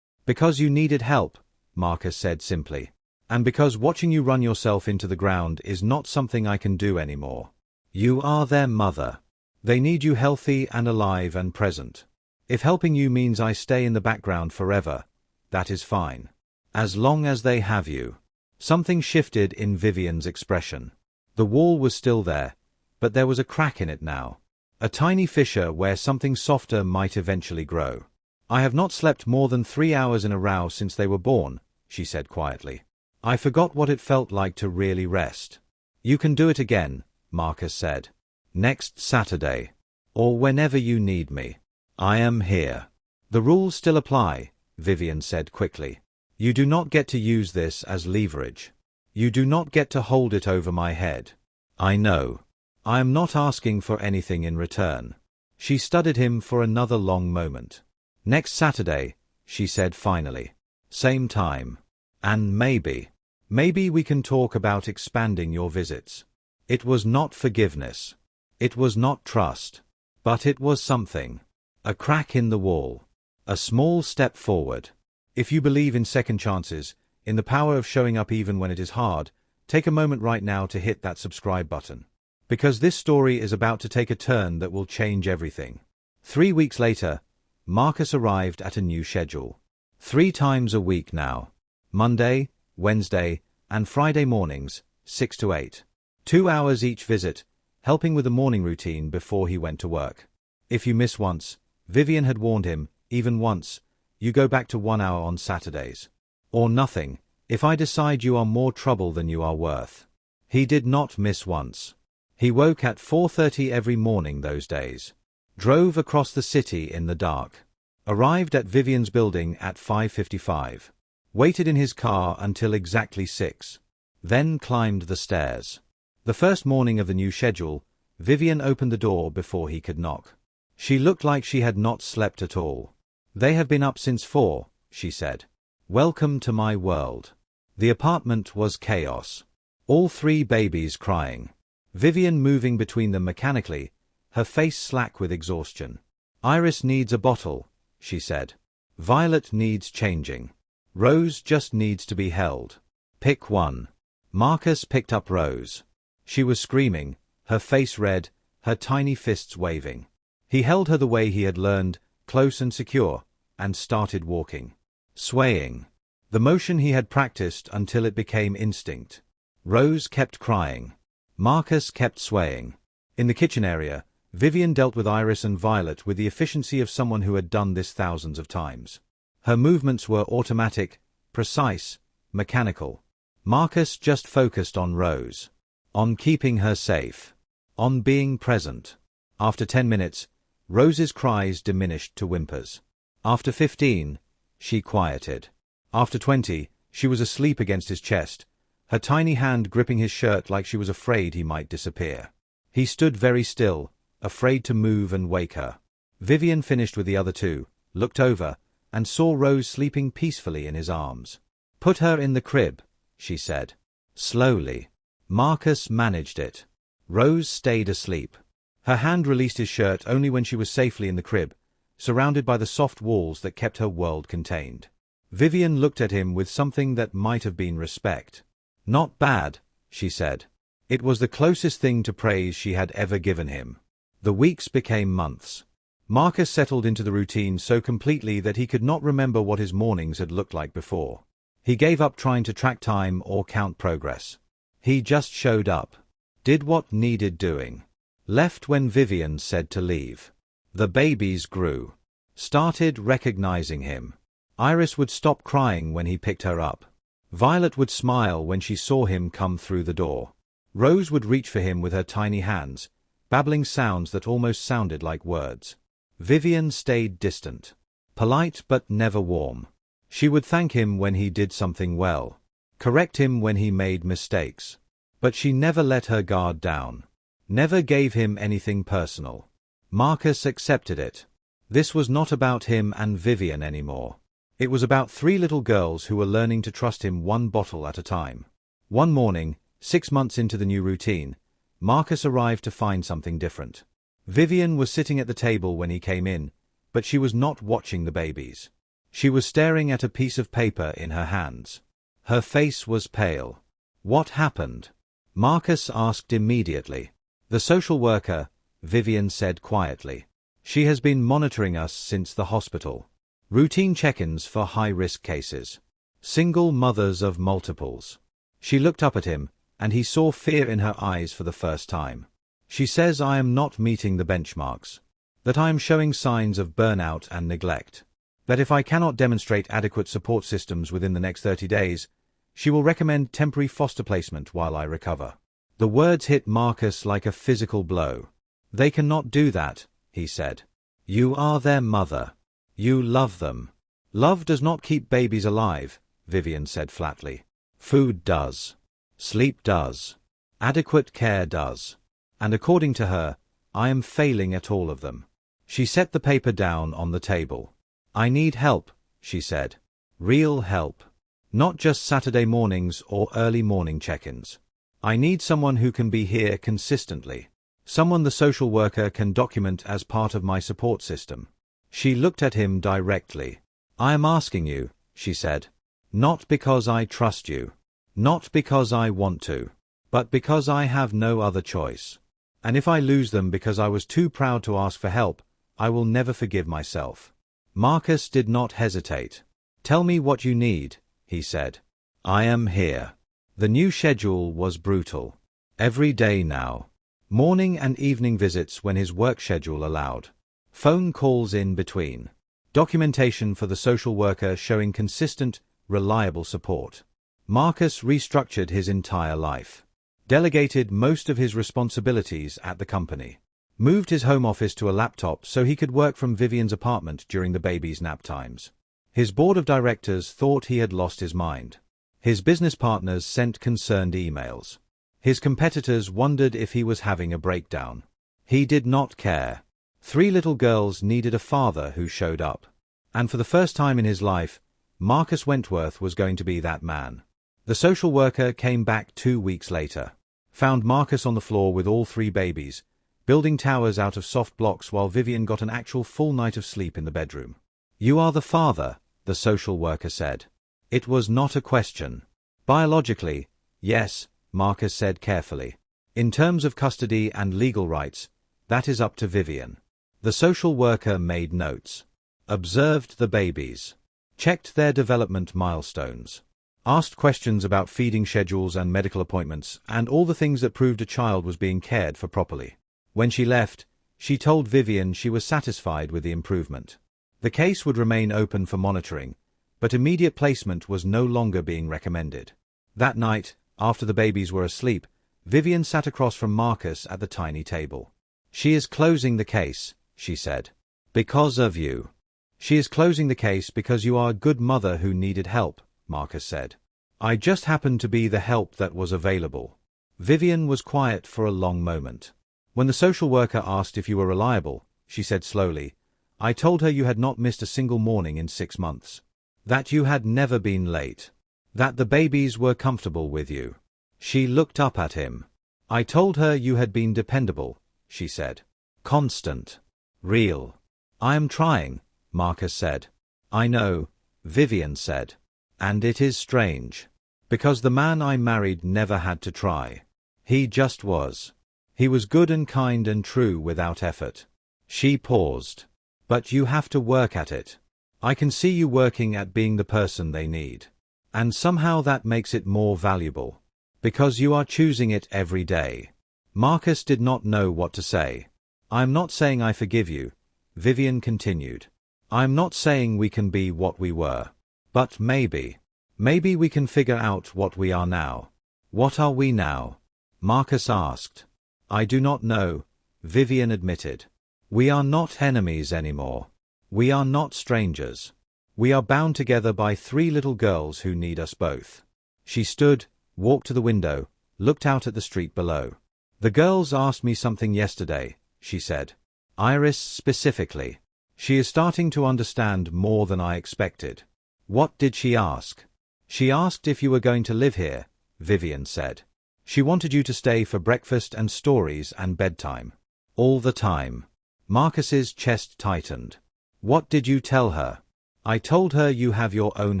"Because you needed help," Marcus said simply. "And because watching you run yourself into the ground is not something I can do anymore. You are their mother. They need you healthy and alive and present. If helping you means I stay in the background forever, that is fine. As long as they have you." Something shifted in Vivian's expression. The wall was still there, but there was a crack in it now. A tiny fissure where something softer might eventually grow. "I have not slept more than 3 hours in a row since they were born," she said quietly. "I forgot what it felt like to really rest." "You can do it again," Marcus said. "Next Saturday. Or whenever you need me. I am here." "The rules still apply," Vivian said quickly. "You do not get to use this as leverage. You do not get to hold it over my head." "I know. I am not asking for anything in return." She studied him for another long moment. "Next Saturday," she said finally. "Same time. And maybe we can talk about expanding your visits." It was not forgiveness. It was not trust. But it was something. A crack in the wall. A small step forward. If you believe in second chances, in the power of showing up even when it is hard, take a moment right now to hit that subscribe button. Because this story is about to take a turn that will change everything. 3 weeks later, Marcus arrived at a new schedule. 3 times a week now. Monday, Wednesday, and Friday mornings, 6 to 8. 2 hours each visit, helping with the morning routine before he went to work. If you miss once, Vivian had warned him, even once, you go back to 1 hour on Saturdays. Or nothing, if I decide you are more trouble than you are worth. He did not miss once. He woke at 4:30 every morning those days. Drove across the city in the dark. Arrived at Vivian's building at 5:55. Waited in his car until exactly 6. Then climbed the stairs. The first morning of the new schedule, Vivian opened the door before he could knock. She looked like she had not slept at all. "They have been up since 4, she said. "Welcome to my world." The apartment was chaos. All 3 babies crying. Vivian moving between them mechanically, her face slack with exhaustion. "Iris needs a bottle," she said. "Violet needs changing. Rose just needs to be held. Pick one." Marcus picked up Rose. She was screaming, her face red, her tiny fists waving. He held her the way he had learned, close and secure, and started walking. Swaying. The motion he had practiced until it became instinct. Rose kept crying. Marcus kept swaying. In the kitchen area, Vivian dealt with Iris and Violet with the efficiency of someone who had done this thousands of times. Her movements were automatic, precise, mechanical. Marcus just focused on Rose. On keeping her safe. On being present. After 10 minutes, Rose's cries diminished to whimpers. After 15, she quieted. After 20, she was asleep against his chest, her tiny hand gripping his shirt like she was afraid he might disappear. He stood very still, afraid to move and wake her. Vivian finished with the other 2, looked over, and saw Rose sleeping peacefully in his arms. "Put her in the crib," she said. Slowly. Marcus managed it. Rose stayed asleep. Her hand released his shirt only when she was safely in the crib, surrounded by the soft walls that kept her world contained. Vivian looked at him with something that might have been respect. "Not bad," she said. It was the closest thing to praise she had ever given him. The weeks became months. Marcus settled into the routine so completely that he could not remember what his mornings had looked like before. He gave up trying to track time or count progress. He just showed up, did what needed doing, left when Vivian said to leave. The babies grew, started recognizing him. Iris would stop crying when he picked her up. Violet would smile when she saw him come through the door. Rose would reach for him with her tiny hands, babbling sounds that almost sounded like words. Vivian stayed distant, polite but never warm. She would thank him when he did something well, correct him when he made mistakes. But she never let her guard down, never gave him anything personal. Marcus accepted it. This was not about him and Vivian anymore. It was about three little girls who were learning to trust him one bottle at a time. One morning, 6 months into the new routine, Marcus arrived to find something different. Vivian was sitting at the table when he came in, but she was not watching the babies. She was staring at a piece of paper in her hands. Her face was pale. "What happened?" Marcus asked immediately. "The social worker," Vivian said quietly. "She has been monitoring us since the hospital. Routine check-ins for high-risk cases. Single mothers of multiples." She looked up at him, and he saw fear in her eyes for the first time. "She says I am not meeting the benchmarks. That I am showing signs of burnout and neglect. That if I cannot demonstrate adequate support systems within the next 30 days, she will recommend temporary foster placement while I recover." The words hit Marcus like a physical blow. "They cannot do that," he said. "You are their mother. You love them." "Love does not keep babies alive," Vivian said flatly. "Food does. Sleep does. Adequate care does. And according to her, I am failing at all of them." She set the paper down on the table. "I need help," she said. "Real help. Not just Saturday mornings or early morning check-ins. I need someone who can be here consistently. Someone the social worker can document as part of my support system." She looked at him directly. "I am asking you," she said. "Not because I trust you. Not because I want to. But because I have no other choice. And if I lose them because I was too proud to ask for help, I will never forgive myself." Marcus did not hesitate. "Tell me what you need," he said. "I am here." The new schedule was brutal. Every day now. Morning and evening visits when his work schedule allowed. Phone calls in between. Documentation for the social worker showing consistent, reliable support. Marcus restructured his entire life. Delegated most of his responsibilities at the company. Moved his home office to a laptop so he could work from Vivian's apartment during the baby's nap times. His board of directors thought he had lost his mind. His business partners sent concerned emails. His competitors wondered if he was having a breakdown. He did not care. 3 little girls needed a father who showed up. And for the first time in his life, Marcus Wentworth was going to be that man. The social worker came back 2 weeks later. Found Marcus on the floor with all 3 babies, building towers out of soft blocks while Vivian got an actual full night of sleep in the bedroom. "You are the father," the social worker said. It was not a question. "Biologically, yes," Marcus said carefully. "In terms of custody and legal rights, that is up to Vivian." The social worker made notes. Observed the babies. Checked their development milestones. Asked questions about feeding schedules and medical appointments and all the things that proved a child was being cared for properly. When she left, she told Vivian she was satisfied with the improvement. The case would remain open for monitoring, but immediate placement was no longer being recommended. That night, after the babies were asleep, Vivian sat across from Marcus at the tiny table. "She is closing the case," she said. "Because of you." "She is closing the case because you are a good mother who needed help," Marcus said. "I just happened to be the help that was available." Vivian was quiet for a long moment. When the social worker asked if you were reliable, she said slowly, "I told her you had not missed a single morning in 6 months. That you had never been late. That the babies were comfortable with you." She looked up at him. I told her you had been dependable, she said. Constant. Real. I am trying, Marcus said. I know, Vivian said. And it is strange. Because the man I married never had to try. He just was. He was good and kind and true without effort. She paused. But you have to work at it. I can see you working at being the person they need. And somehow that makes it more valuable. Because you are choosing it every day. Marcus did not know what to say. I'm not saying I forgive you, Vivian continued. I'm not saying we can be what we were. But maybe we can figure out what we are now. What are we now? Marcus asked. I do not know, Vivian admitted. We are not enemies anymore. We are not strangers. We are bound together by 3 little girls who need us both. She stood, walked to the window, looked out at the street below. The girls asked me something yesterday, she said. Iris specifically. She is starting to understand more than I expected. What did she ask? She asked if you were going to live here, Vivian said. She wanted you to stay for breakfast and stories and bedtime. All the time. Marcus's chest tightened. What did you tell her? I told her you have your own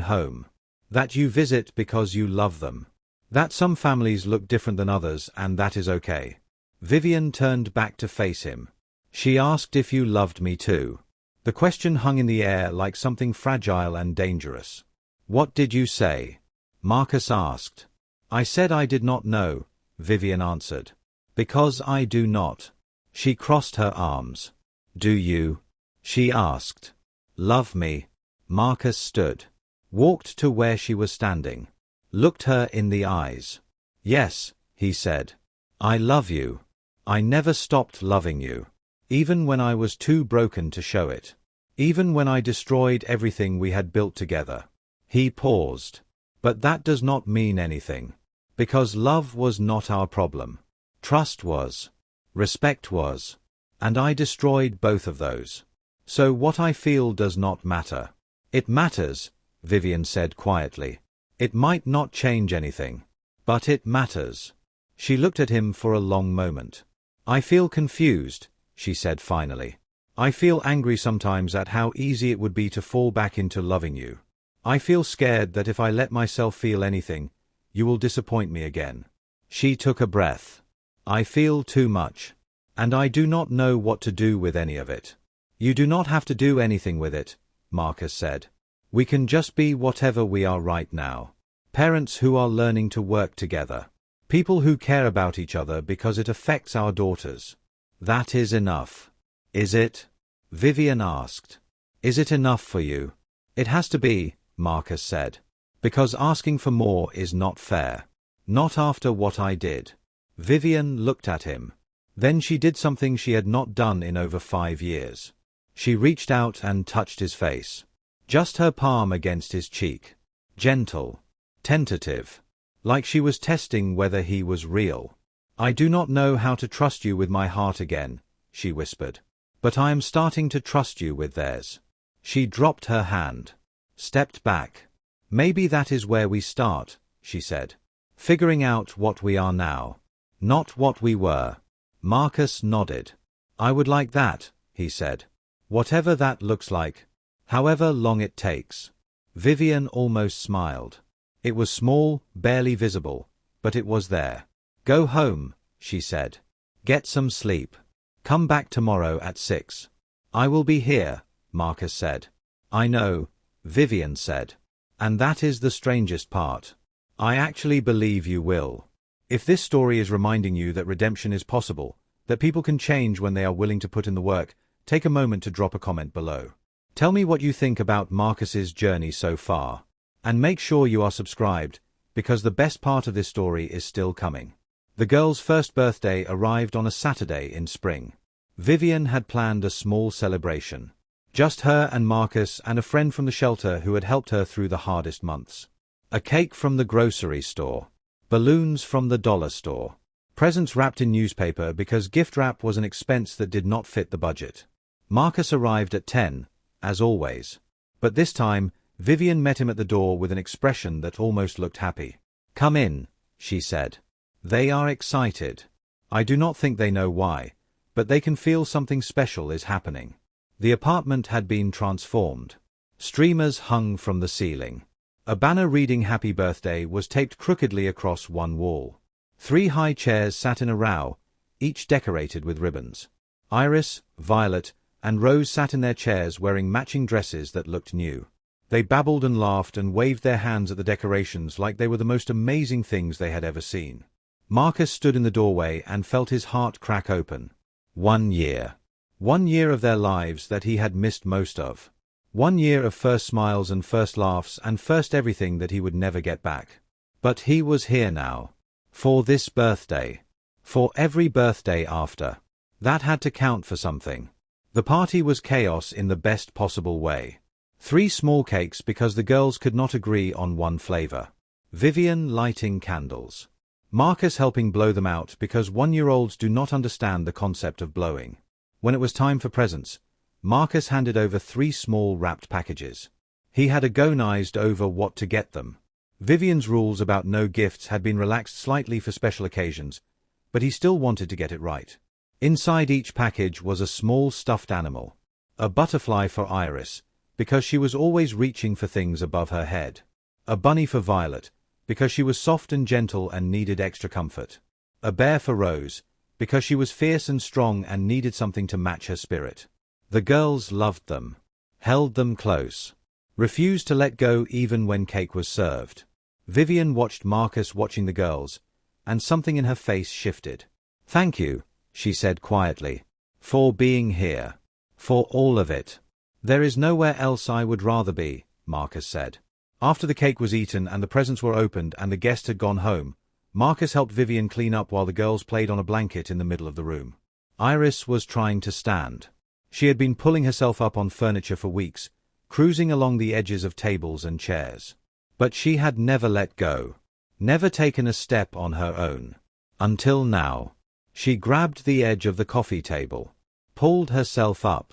home. That you visit because you love them. That some families look different than others and that is okay. Vivian turned back to face him. She asked if you loved me too. The question hung in the air like something fragile and dangerous. What did you say? Marcus asked. I said I did not know, Vivian answered. Because I do not. She crossed her arms. Do you? She asked. Love me? Marcus stood. Walked to where she was standing. Looked her in the eyes. Yes, he said. I love you. I never stopped loving you. Even when I was too broken to show it. Even when I destroyed everything we had built together. He paused. But that does not mean anything. Because love was not our problem. Trust was. Respect was. And I destroyed both of those. So what I feel does not matter. It matters, Vivian said quietly. It might not change anything. But it matters. She looked at him for a long moment. I feel confused, she said finally. I feel angry sometimes at how easy it would be to fall back into loving you. I feel scared that if I let myself feel anything, you will disappoint me again. She took a breath. I feel too much. And I do not know what to do with any of it. You do not have to do anything with it, Marcus said. We can just be whatever we are right now. Parents who are learning to work together. People who care about each other because it affects our daughters. That is enough. Is it? Vivian asked. Is it enough for you? It has to be, Marcus said. Because asking for more is not fair. Not after what I did. Vivian looked at him. Then she did something she had not done in over 5 years. She reached out and touched his face. Just her palm against his cheek. Gentle. Tentative. Like she was testing whether he was real. I do not know how to trust you with my heart again, she whispered. But I am starting to trust you with theirs. She dropped her hand. Stepped back. Maybe that is where we start, she said. Figuring out what we are now. Not what we were. Marcus nodded. I would like that, he said. Whatever that looks like. However long it takes. Vivian almost smiled. It was small, barely visible, but it was there. Go home, she said. Get some sleep. Come back tomorrow at 6. I will be here, Marcus said. I know, Vivian said. And that is the strangest part. I actually believe you will. If this story is reminding you that redemption is possible, that people can change when they are willing to put in the work, take a moment to drop a comment below. Tell me what you think about Marcus's journey so far. And make sure you are subscribed, because the best part of this story is still coming. The girl's first birthday arrived on a Saturday in spring. Vivian had planned a small celebration. Just her and Marcus and a friend from the shelter who had helped her through the hardest months. A cake from the grocery store. Balloons from the dollar store. Presents wrapped in newspaper because gift wrap was an expense that did not fit the budget. Marcus arrived at 10, as always. But this time, Vivian met him at the door with an expression that almost looked happy. Come in, she said. They are excited. I do not think they know why, but they can feel something special is happening. The apartment had been transformed. Streamers hung from the ceiling. A banner reading Happy Birthday was taped crookedly across one wall. 3 high chairs sat in a row, each decorated with ribbons. Iris, Violet, and Rose sat in their chairs wearing matching dresses that looked new. They babbled and laughed and waved their hands at the decorations like they were the most amazing things they had ever seen. Marcus stood in the doorway and felt his heart crack open. 1 year. 1 year of their lives that he had missed most of. 1 year of first smiles and first laughs and first everything that he would never get back. But he was here now. For this birthday. For every birthday after. That had to count for something. The party was chaos in the best possible way. 3 small cakes because the girls could not agree on one flavor. Vivian lighting candles. Marcus helping blow them out because 1-year-olds do not understand the concept of blowing. When it was time for presents, Marcus handed over 3 small wrapped packages. He had agonized over what to get them. Vivian's rules about no gifts had been relaxed slightly for special occasions, but he still wanted to get it right. Inside each package was a small stuffed animal. A butterfly for Iris, because she was always reaching for things above her head. A bunny for Violet, because she was soft and gentle and needed extra comfort. A bear for Rose, because she was fierce and strong and needed something to match her spirit. The girls loved them, held them close, refused to let go even when cake was served. Vivian watched Marcus watching the girls, and something in her face shifted. "Thank you," she said quietly, "for being here. For all of it. There is nowhere else I would rather be," Marcus said. After the cake was eaten and the presents were opened and the guests had gone home, Marcus helped Vivian clean up while the girls played on a blanket in the middle of the room. Iris was trying to stand. She had been pulling herself up on furniture for weeks, cruising along the edges of tables and chairs. But she had never let go. Never taken a step on her own. Until now. She grabbed the edge of the coffee table, pulled herself up,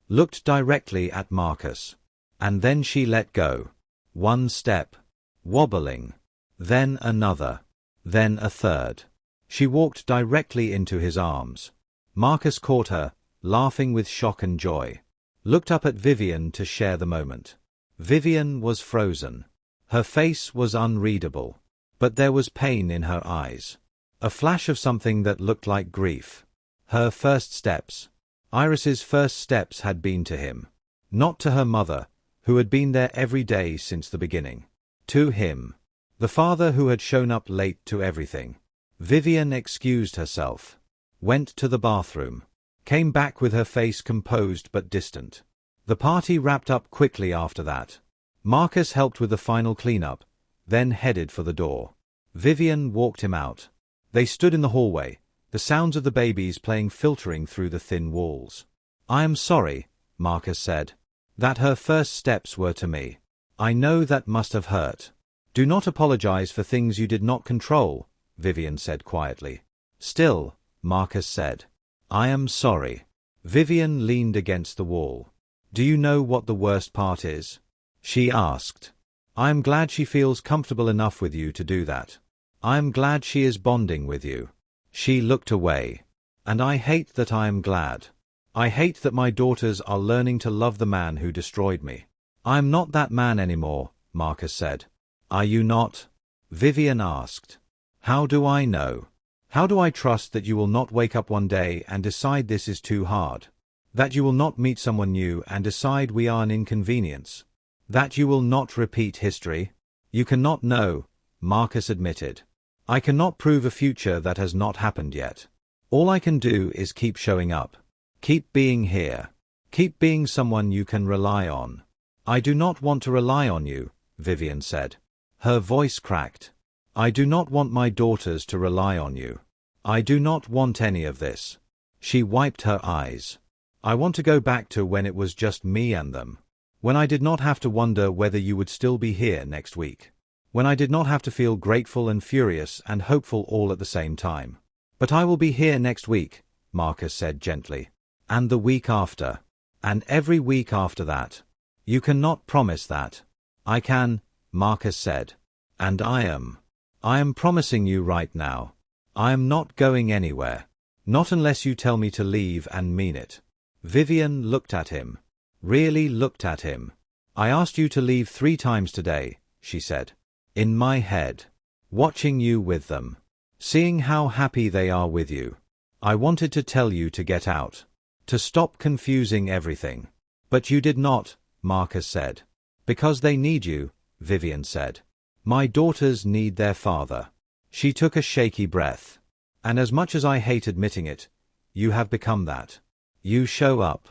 looked directly at Marcus. And then she let go. 1 step. Wobbling. Then another. Then a third. She walked directly into his arms. Marcus caught her, laughing with shock and joy. Looked up at Vivian to share the moment. Vivian was frozen. Her face was unreadable. But there was pain in her eyes. A flash of something that looked like grief. Her first steps. Iris's first steps had been to him. Not to her mother, who had been there every day since the beginning. To him. The father who had shown up late to everything. Vivian excused herself. Went to the bathroom. Came back with her face composed but distant. The party wrapped up quickly after that. Marcus helped with the final cleanup, then headed for the door. Vivian walked him out. They stood in the hallway, the sounds of the babies playing filtering through the thin walls. "I am sorry," Marcus said, "that her first steps were to me. I know that must have hurt." "Do not apologize for things you did not control," Vivian said quietly. "Still," Marcus said, "I am sorry." Vivian leaned against the wall. "Do you know what the worst part is?" she asked. "I am glad she feels comfortable enough with you to do that. I am glad she is bonding with you." She looked away. "And I hate that I am glad. I hate that my daughters are learning to love the man who destroyed me." "I am not that man anymore," Marcus said. "Are you not?" Vivian asked. "How do I know? How do I trust that you will not wake up one day and decide this is too hard? That you will not meet someone new and decide we are an inconvenience? That you will not repeat history?" "You cannot know," Marcus admitted. "I cannot prove a future that has not happened yet. All I can do is keep showing up. Keep being here. Keep being someone you can rely on." "I do not want to rely on you," Vivian said. Her voice cracked. "I do not want my daughters to rely on you. I do not want any of this." She wiped her eyes. "I want to go back to when it was just me and them. When I did not have to wonder whether you would still be here next week. When I did not have to feel grateful and furious and hopeful all at the same time." "But I will be here next week," Marcus said gently. "And the week after. And every week after that." "You cannot promise that." "I can," Marcus said. "And I am promising you right now. I am not going anywhere." Not unless you tell me to leave and mean it. Vivian looked at him. Really looked at him. I asked you to leave 3 times today, she said. In my head. Watching you with them. Seeing how happy they are with you. I wanted to tell you to get out. To stop confusing everything. But you did not, Marcus said. Because they need you, Vivian said. My daughters need their father. She took a shaky breath. And as much as I hate admitting it, you have become that. You show up.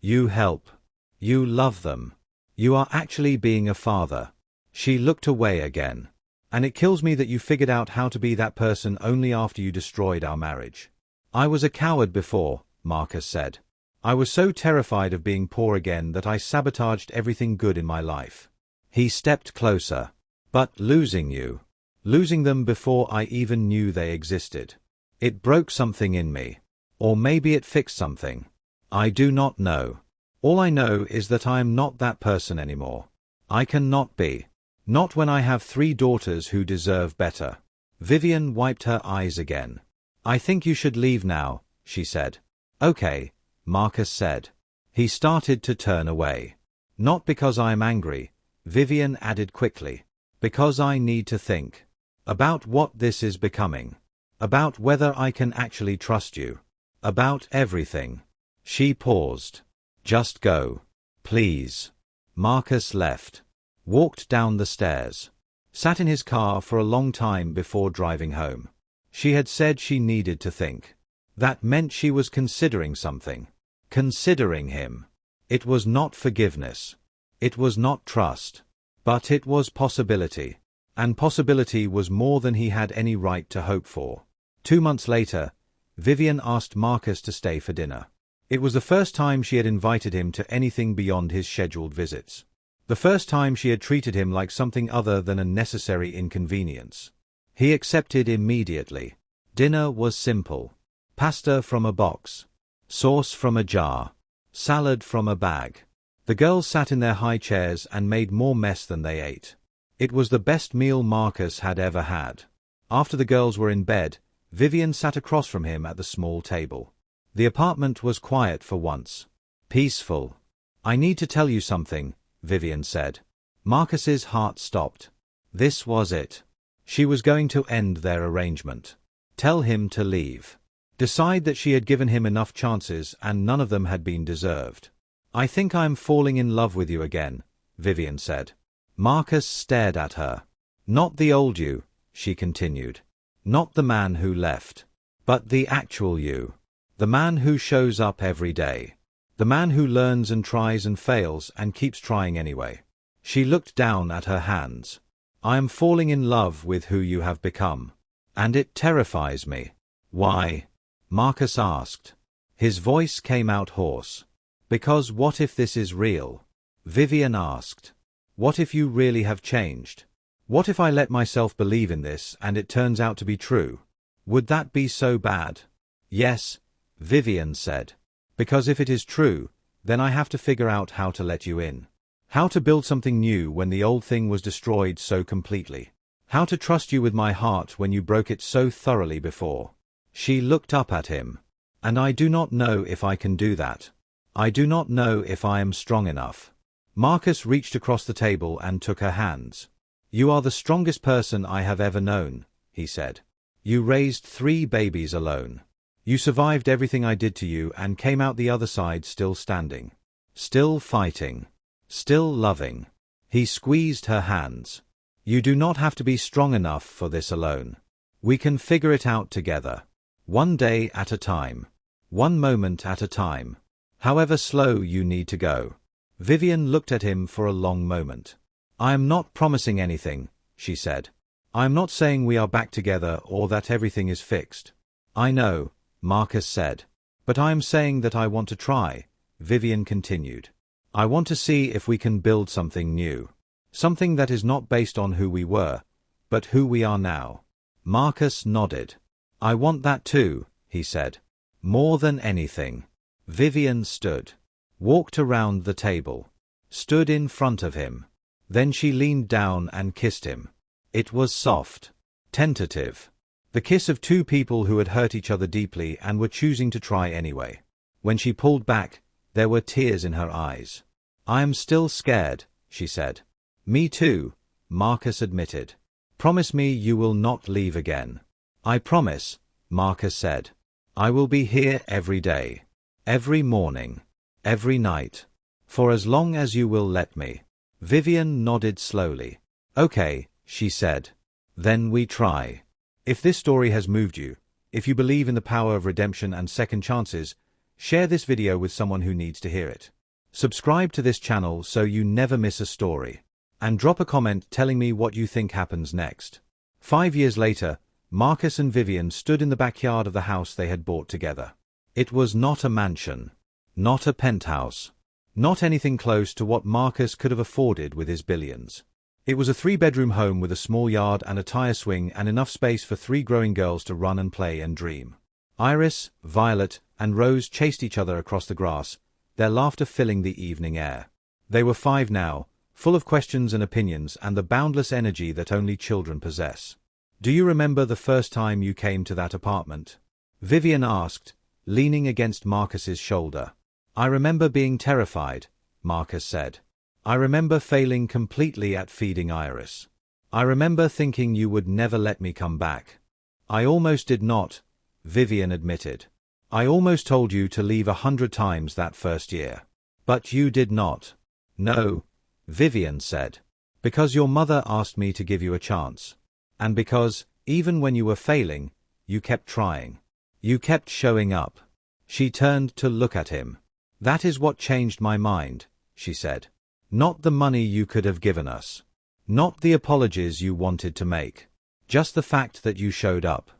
You help. You love them. You are actually being a father. She looked away again. And it kills me that you figured out how to be that person only after you destroyed our marriage. I was a coward before, Marcus said. I was so terrified of being poor again that I sabotaged everything good in my life. He stepped closer. But losing you. Losing them before I even knew they existed. It broke something in me. Or maybe it fixed something. I do not know. All I know is that I am not that person anymore. I cannot be. Not when I have 3 daughters who deserve better. Vivian wiped her eyes again. I think you should leave now, she said. Okay, Marcus said. He started to turn away. Not because I am angry, Vivian added quickly. Because I need to think. About what this is becoming. About whether I can actually trust you. About everything. She paused. Just go. Please. Marcus left. Walked down the stairs. Sat in his car for a long time before driving home. She had said she needed to think. That meant she was considering something. Considering him. It was not forgiveness. It was not trust. But it was possibility. And possibility was more than he had any right to hope for. 2 months later, Vivian asked Marcus to stay for dinner. It was the first time she had invited him to anything beyond his scheduled visits. The first time she had treated him like something other than a necessary inconvenience. He accepted immediately. Dinner was simple. Pasta from a box. Sauce from a jar. Salad from a bag. The girls sat in their high chairs and made more mess than they ate. It was the best meal Marcus had ever had. After the girls were in bed, Vivian sat across from him at the small table. The apartment was quiet for once. Peaceful. I need to tell you something, Vivian said. Marcus's heart stopped. This was it. She was going to end their arrangement. Tell him to leave. Decide that she had given him enough chances and none of them had been deserved. I think I'm falling in love with you again, Vivian said. Marcus stared at her. Not the old you, she continued. Not the man who left. But the actual you. The man who shows up every day. The man who learns and tries and fails and keeps trying anyway. She looked down at her hands. I am falling in love with who you have become. And it terrifies me. Why? Marcus asked. His voice came out hoarse. Because what if this is real? Vivian asked. What if you really have changed? What if I let myself believe in this and it turns out to be true? Would that be so bad? Yes, Vivian said. Because if it is true, then I have to figure out how to let you in. How to build something new when the old thing was destroyed so completely. How to trust you with my heart when you broke it so thoroughly before. She looked up at him. And I do not know if I can do that. I do not know if I am strong enough. Marcus reached across the table and took her hands. You are the strongest person I have ever known, he said. You raised 3 babies alone. You survived everything I did to you and came out the other side still standing. Still fighting. Still loving. He squeezed her hands. You do not have to be strong enough for this alone. We can figure it out together. One day at a time. One moment at a time. However slow you need to go. Vivian looked at him for a long moment. I am not promising anything, she said. I am not saying we are back together or that everything is fixed. I know, Marcus said. But I am saying that I want to try, Vivian continued. I want to see if we can build something new. Something that is not based on who we were, but who we are now. Marcus nodded. I want that too, he said. More than anything. Vivian stood. Walked around the table. Stood in front of him. Then she leaned down and kissed him. It was soft. Tentative. The kiss of two people who had hurt each other deeply and were choosing to try anyway. When she pulled back, there were tears in her eyes. "I am still scared," she said. "Me too," Marcus admitted. "Promise me you will not leave again." "I promise," Marcus said. "I will be here every day. Every morning. Every night. For as long as you will let me." Vivian nodded slowly. "Okay," she said. "Then we try." If this story has moved you, if you believe in the power of redemption and second chances, share this video with someone who needs to hear it. Subscribe to this channel so you never miss a story. And drop a comment telling me what you think happens next. 5 years later, Marcus and Vivian stood in the backyard of the house they had bought together. It was not a mansion. Not a penthouse. Not anything close to what Marcus could have afforded with his billions. It was a 3-bedroom home with a small yard and a tire swing and enough space for 3 growing girls to run and play and dream. Iris, Violet, and Rose chased each other across the grass, their laughter filling the evening air. They were 5 now, full of questions and opinions and the boundless energy that only children possess. "Do you remember the first time you came to that apartment?" Vivian asked, leaning against Marcus's shoulder. "I remember being terrified," Marcus said. "I remember failing completely at feeding Iris. I remember thinking you would never let me come back." "I almost did not," Vivian admitted. "I almost told you to leave 100 times that first year. But you did not." "No," Vivian said. "Because your mother asked me to give you a chance. And because, even when you were failing, you kept trying. You kept showing up." She turned to look at him. "That is what changed my mind," she said. "Not the money you could have given us. Not the apologies you wanted to make. Just the fact that you showed up.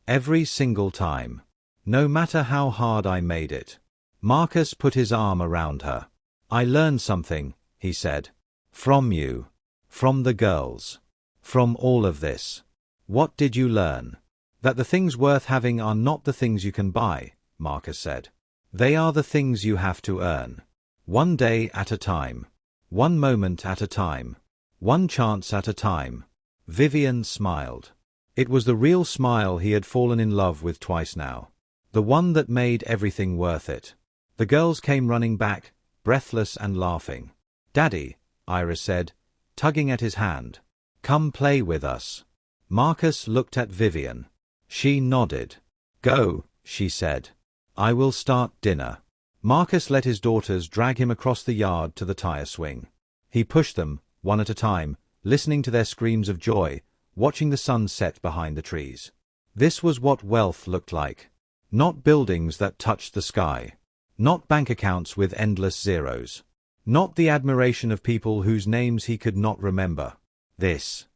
Every single time. No matter how hard I made it." Marcus put his arm around her. "I learned something," he said. "From you. From the girls. From all of this." "What did you learn?" "That the things worth having are not the things you can buy," Marcus said. "They are the things you have to earn. One day at a time. One moment at a time. One chance at a time." Vivian smiled. It was the real smile he had fallen in love with twice now. The one that made everything worth it. The girls came running back, breathless and laughing. "Daddy," Iris said, tugging at his hand. "Come play with us." Marcus looked at Vivian. She nodded. "Go," she said. "I will start dinner." Marcus let his daughters drag him across the yard to the tire swing. He pushed them, one at a time, listening to their screams of joy, watching the sun set behind the trees. This was what wealth looked like. Not buildings that touched the sky. Not bank accounts with endless zeros. Not the admiration of people whose names he could not remember. This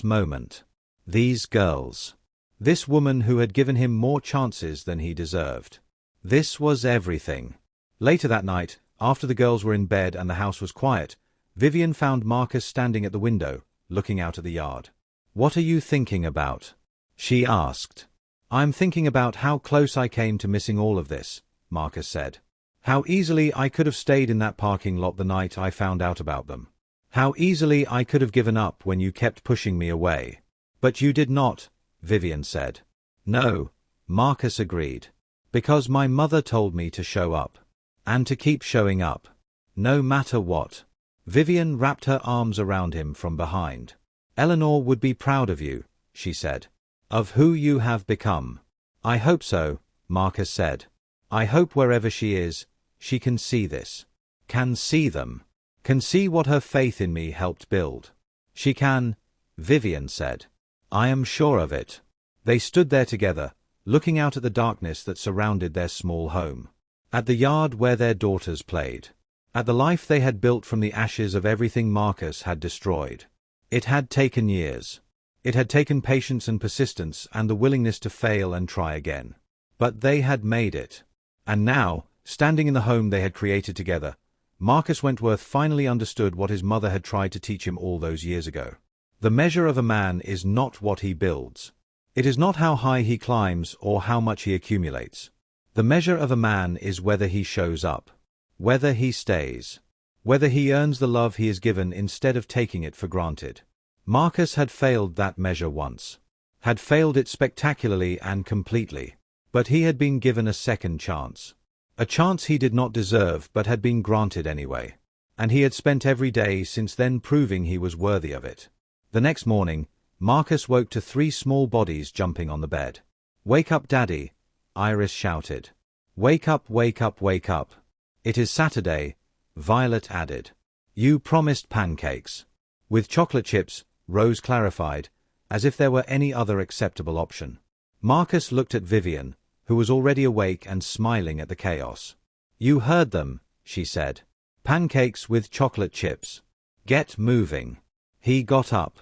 moment. These girls. This woman who had given him more chances than he deserved. This was everything. Later that night, after the girls were in bed and the house was quiet, Vivian found Marcus standing at the window, looking out at the yard. "What are you thinking about?" she asked. "I'm thinking about how close I came to missing all of this," Marcus said. "How easily I could have stayed in that parking lot the night I found out about them. How easily I could have given up when you kept pushing me away. But you did not," Vivian said. "No," Marcus agreed. "Because my mother told me to show up. And to keep showing up. No matter what." Vivian wrapped her arms around him from behind. "Eleanor would be proud of you," she said. "Of who you have become." "I hope so," Marcus said. "I hope wherever she is, she can see this. Can see them. Can see what her faith in me helped build." "She can," Vivian said. "I am sure of it." They stood there together, looking out at the darkness that surrounded their small home. At the yard where their daughters played. At the life they had built from the ashes of everything Marcus had destroyed. It had taken years. It had taken patience and persistence and the willingness to fail and try again. But they had made it. And now, standing in the home they had created together, Marcus Wentworth finally understood what his mother had tried to teach him all those years ago. The measure of a man is not what he builds. It is not how high he climbs or how much he accumulates. The measure of a man is whether he shows up. Whether he stays. Whether he earns the love he is given instead of taking it for granted. Marcus had failed that measure once. had failed it spectacularly and completely. But he had been given a second chance. A chance he did not deserve but had been granted anyway. And he had spent every day since then proving he was worthy of it. The next morning, Marcus woke to 3 small bodies jumping on the bed. "Wake up, Daddy," Iris shouted. "Wake up, wake up, wake up. It is Saturday," Violet added. "You promised pancakes." "With chocolate chips," Rose clarified, as if there were any other acceptable option. Marcus looked at Vivian, who was already awake and smiling at the chaos. "You heard them," she said. "Pancakes with chocolate chips. Get moving." He got up,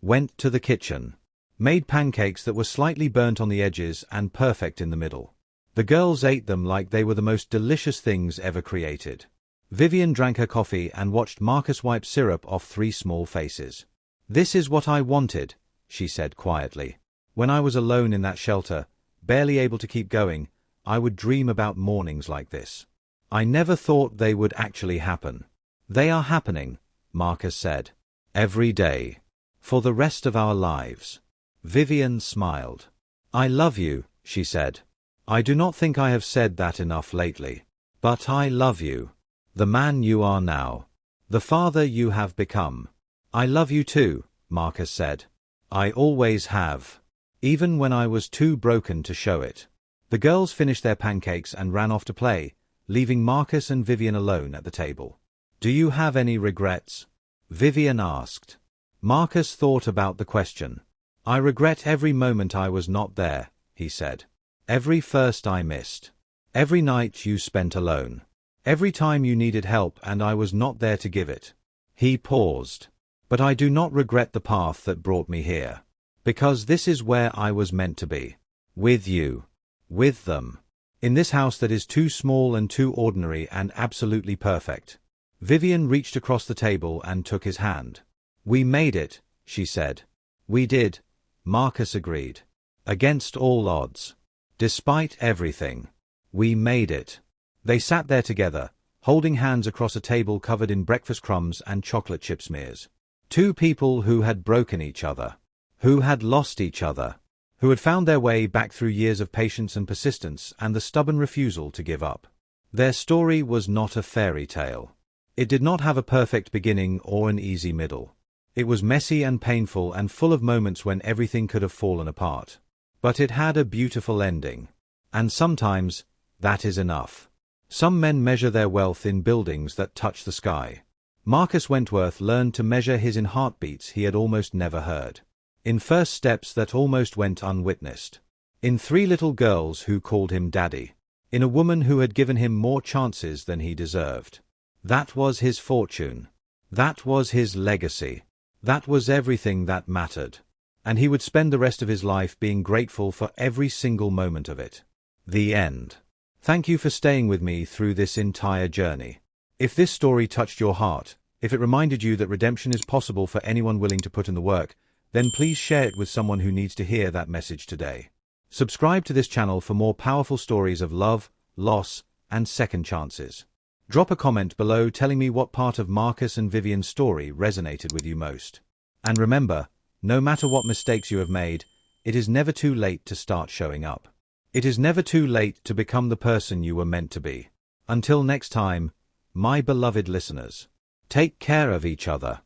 went to the kitchen, made pancakes that were slightly burnt on the edges and perfect in the middle. The girls ate them like they were the most delicious things ever created. Vivian drank her coffee and watched Marcus wipe syrup off 3 small faces. "This is what I wanted," she said quietly. "When I was alone in that shelter, barely able to keep going, I would dream about mornings like this. I never thought they would actually happen. They are happening," Marcus said. "Every day. For the rest of our lives." Vivian smiled. "I love you," she said. "I do not think I have said that enough lately. But I love you. The man you are now. The father you have become." "I love you too," Marcus said. "I always have. Even when I was too broken to show it." The girls finished their pancakes and ran off to play, leaving Marcus and Vivian alone at the table. "Do you have any regrets?" Vivian asked. Marcus thought about the question. "I regret every moment I was not there," he said. "Every first I missed. Every night you spent alone. Every time you needed help and I was not there to give it." He paused. "But I do not regret the path that brought me here. Because this is where I was meant to be. With you. With them. In this house that is too small and too ordinary and absolutely perfect." Vivian reached across the table and took his hand. "We made it," she said. "We did," Marcus agreed. "Against all odds. Despite everything. We made it." They sat there together, holding hands across a table covered in breakfast crumbs and chocolate chip smears. 2 people who had broken each other. Who had lost each other. Who had found their way back through years of patience and persistence and the stubborn refusal to give up. Their story was not a fairy tale. It did not have a perfect beginning or an easy middle. It was messy and painful and full of moments when everything could have fallen apart. But it had a beautiful ending. And sometimes, that is enough. Some men measure their wealth in buildings that touch the sky. Marcus Wentworth learned to measure his in heartbeats he had almost never heard. In first steps that almost went unwitnessed. In 3 little girls who called him Daddy. In a woman who had given him more chances than he deserved. That was his fortune. That was his legacy. That was everything that mattered. And he would spend the rest of his life being grateful for every single moment of it. The end. Thank you for staying with me through this entire journey. If this story touched your heart, if it reminded you that redemption is possible for anyone willing to put in the work, then please share it with someone who needs to hear that message today. Subscribe to this channel for more powerful stories of love, loss, and second chances. Drop a comment below telling me what part of Marcus and Vivian's story resonated with you most. And remember, no matter what mistakes you have made, it is never too late to start showing up. It is never too late to become the person you were meant to be. Until next time, my beloved listeners, take care of each other.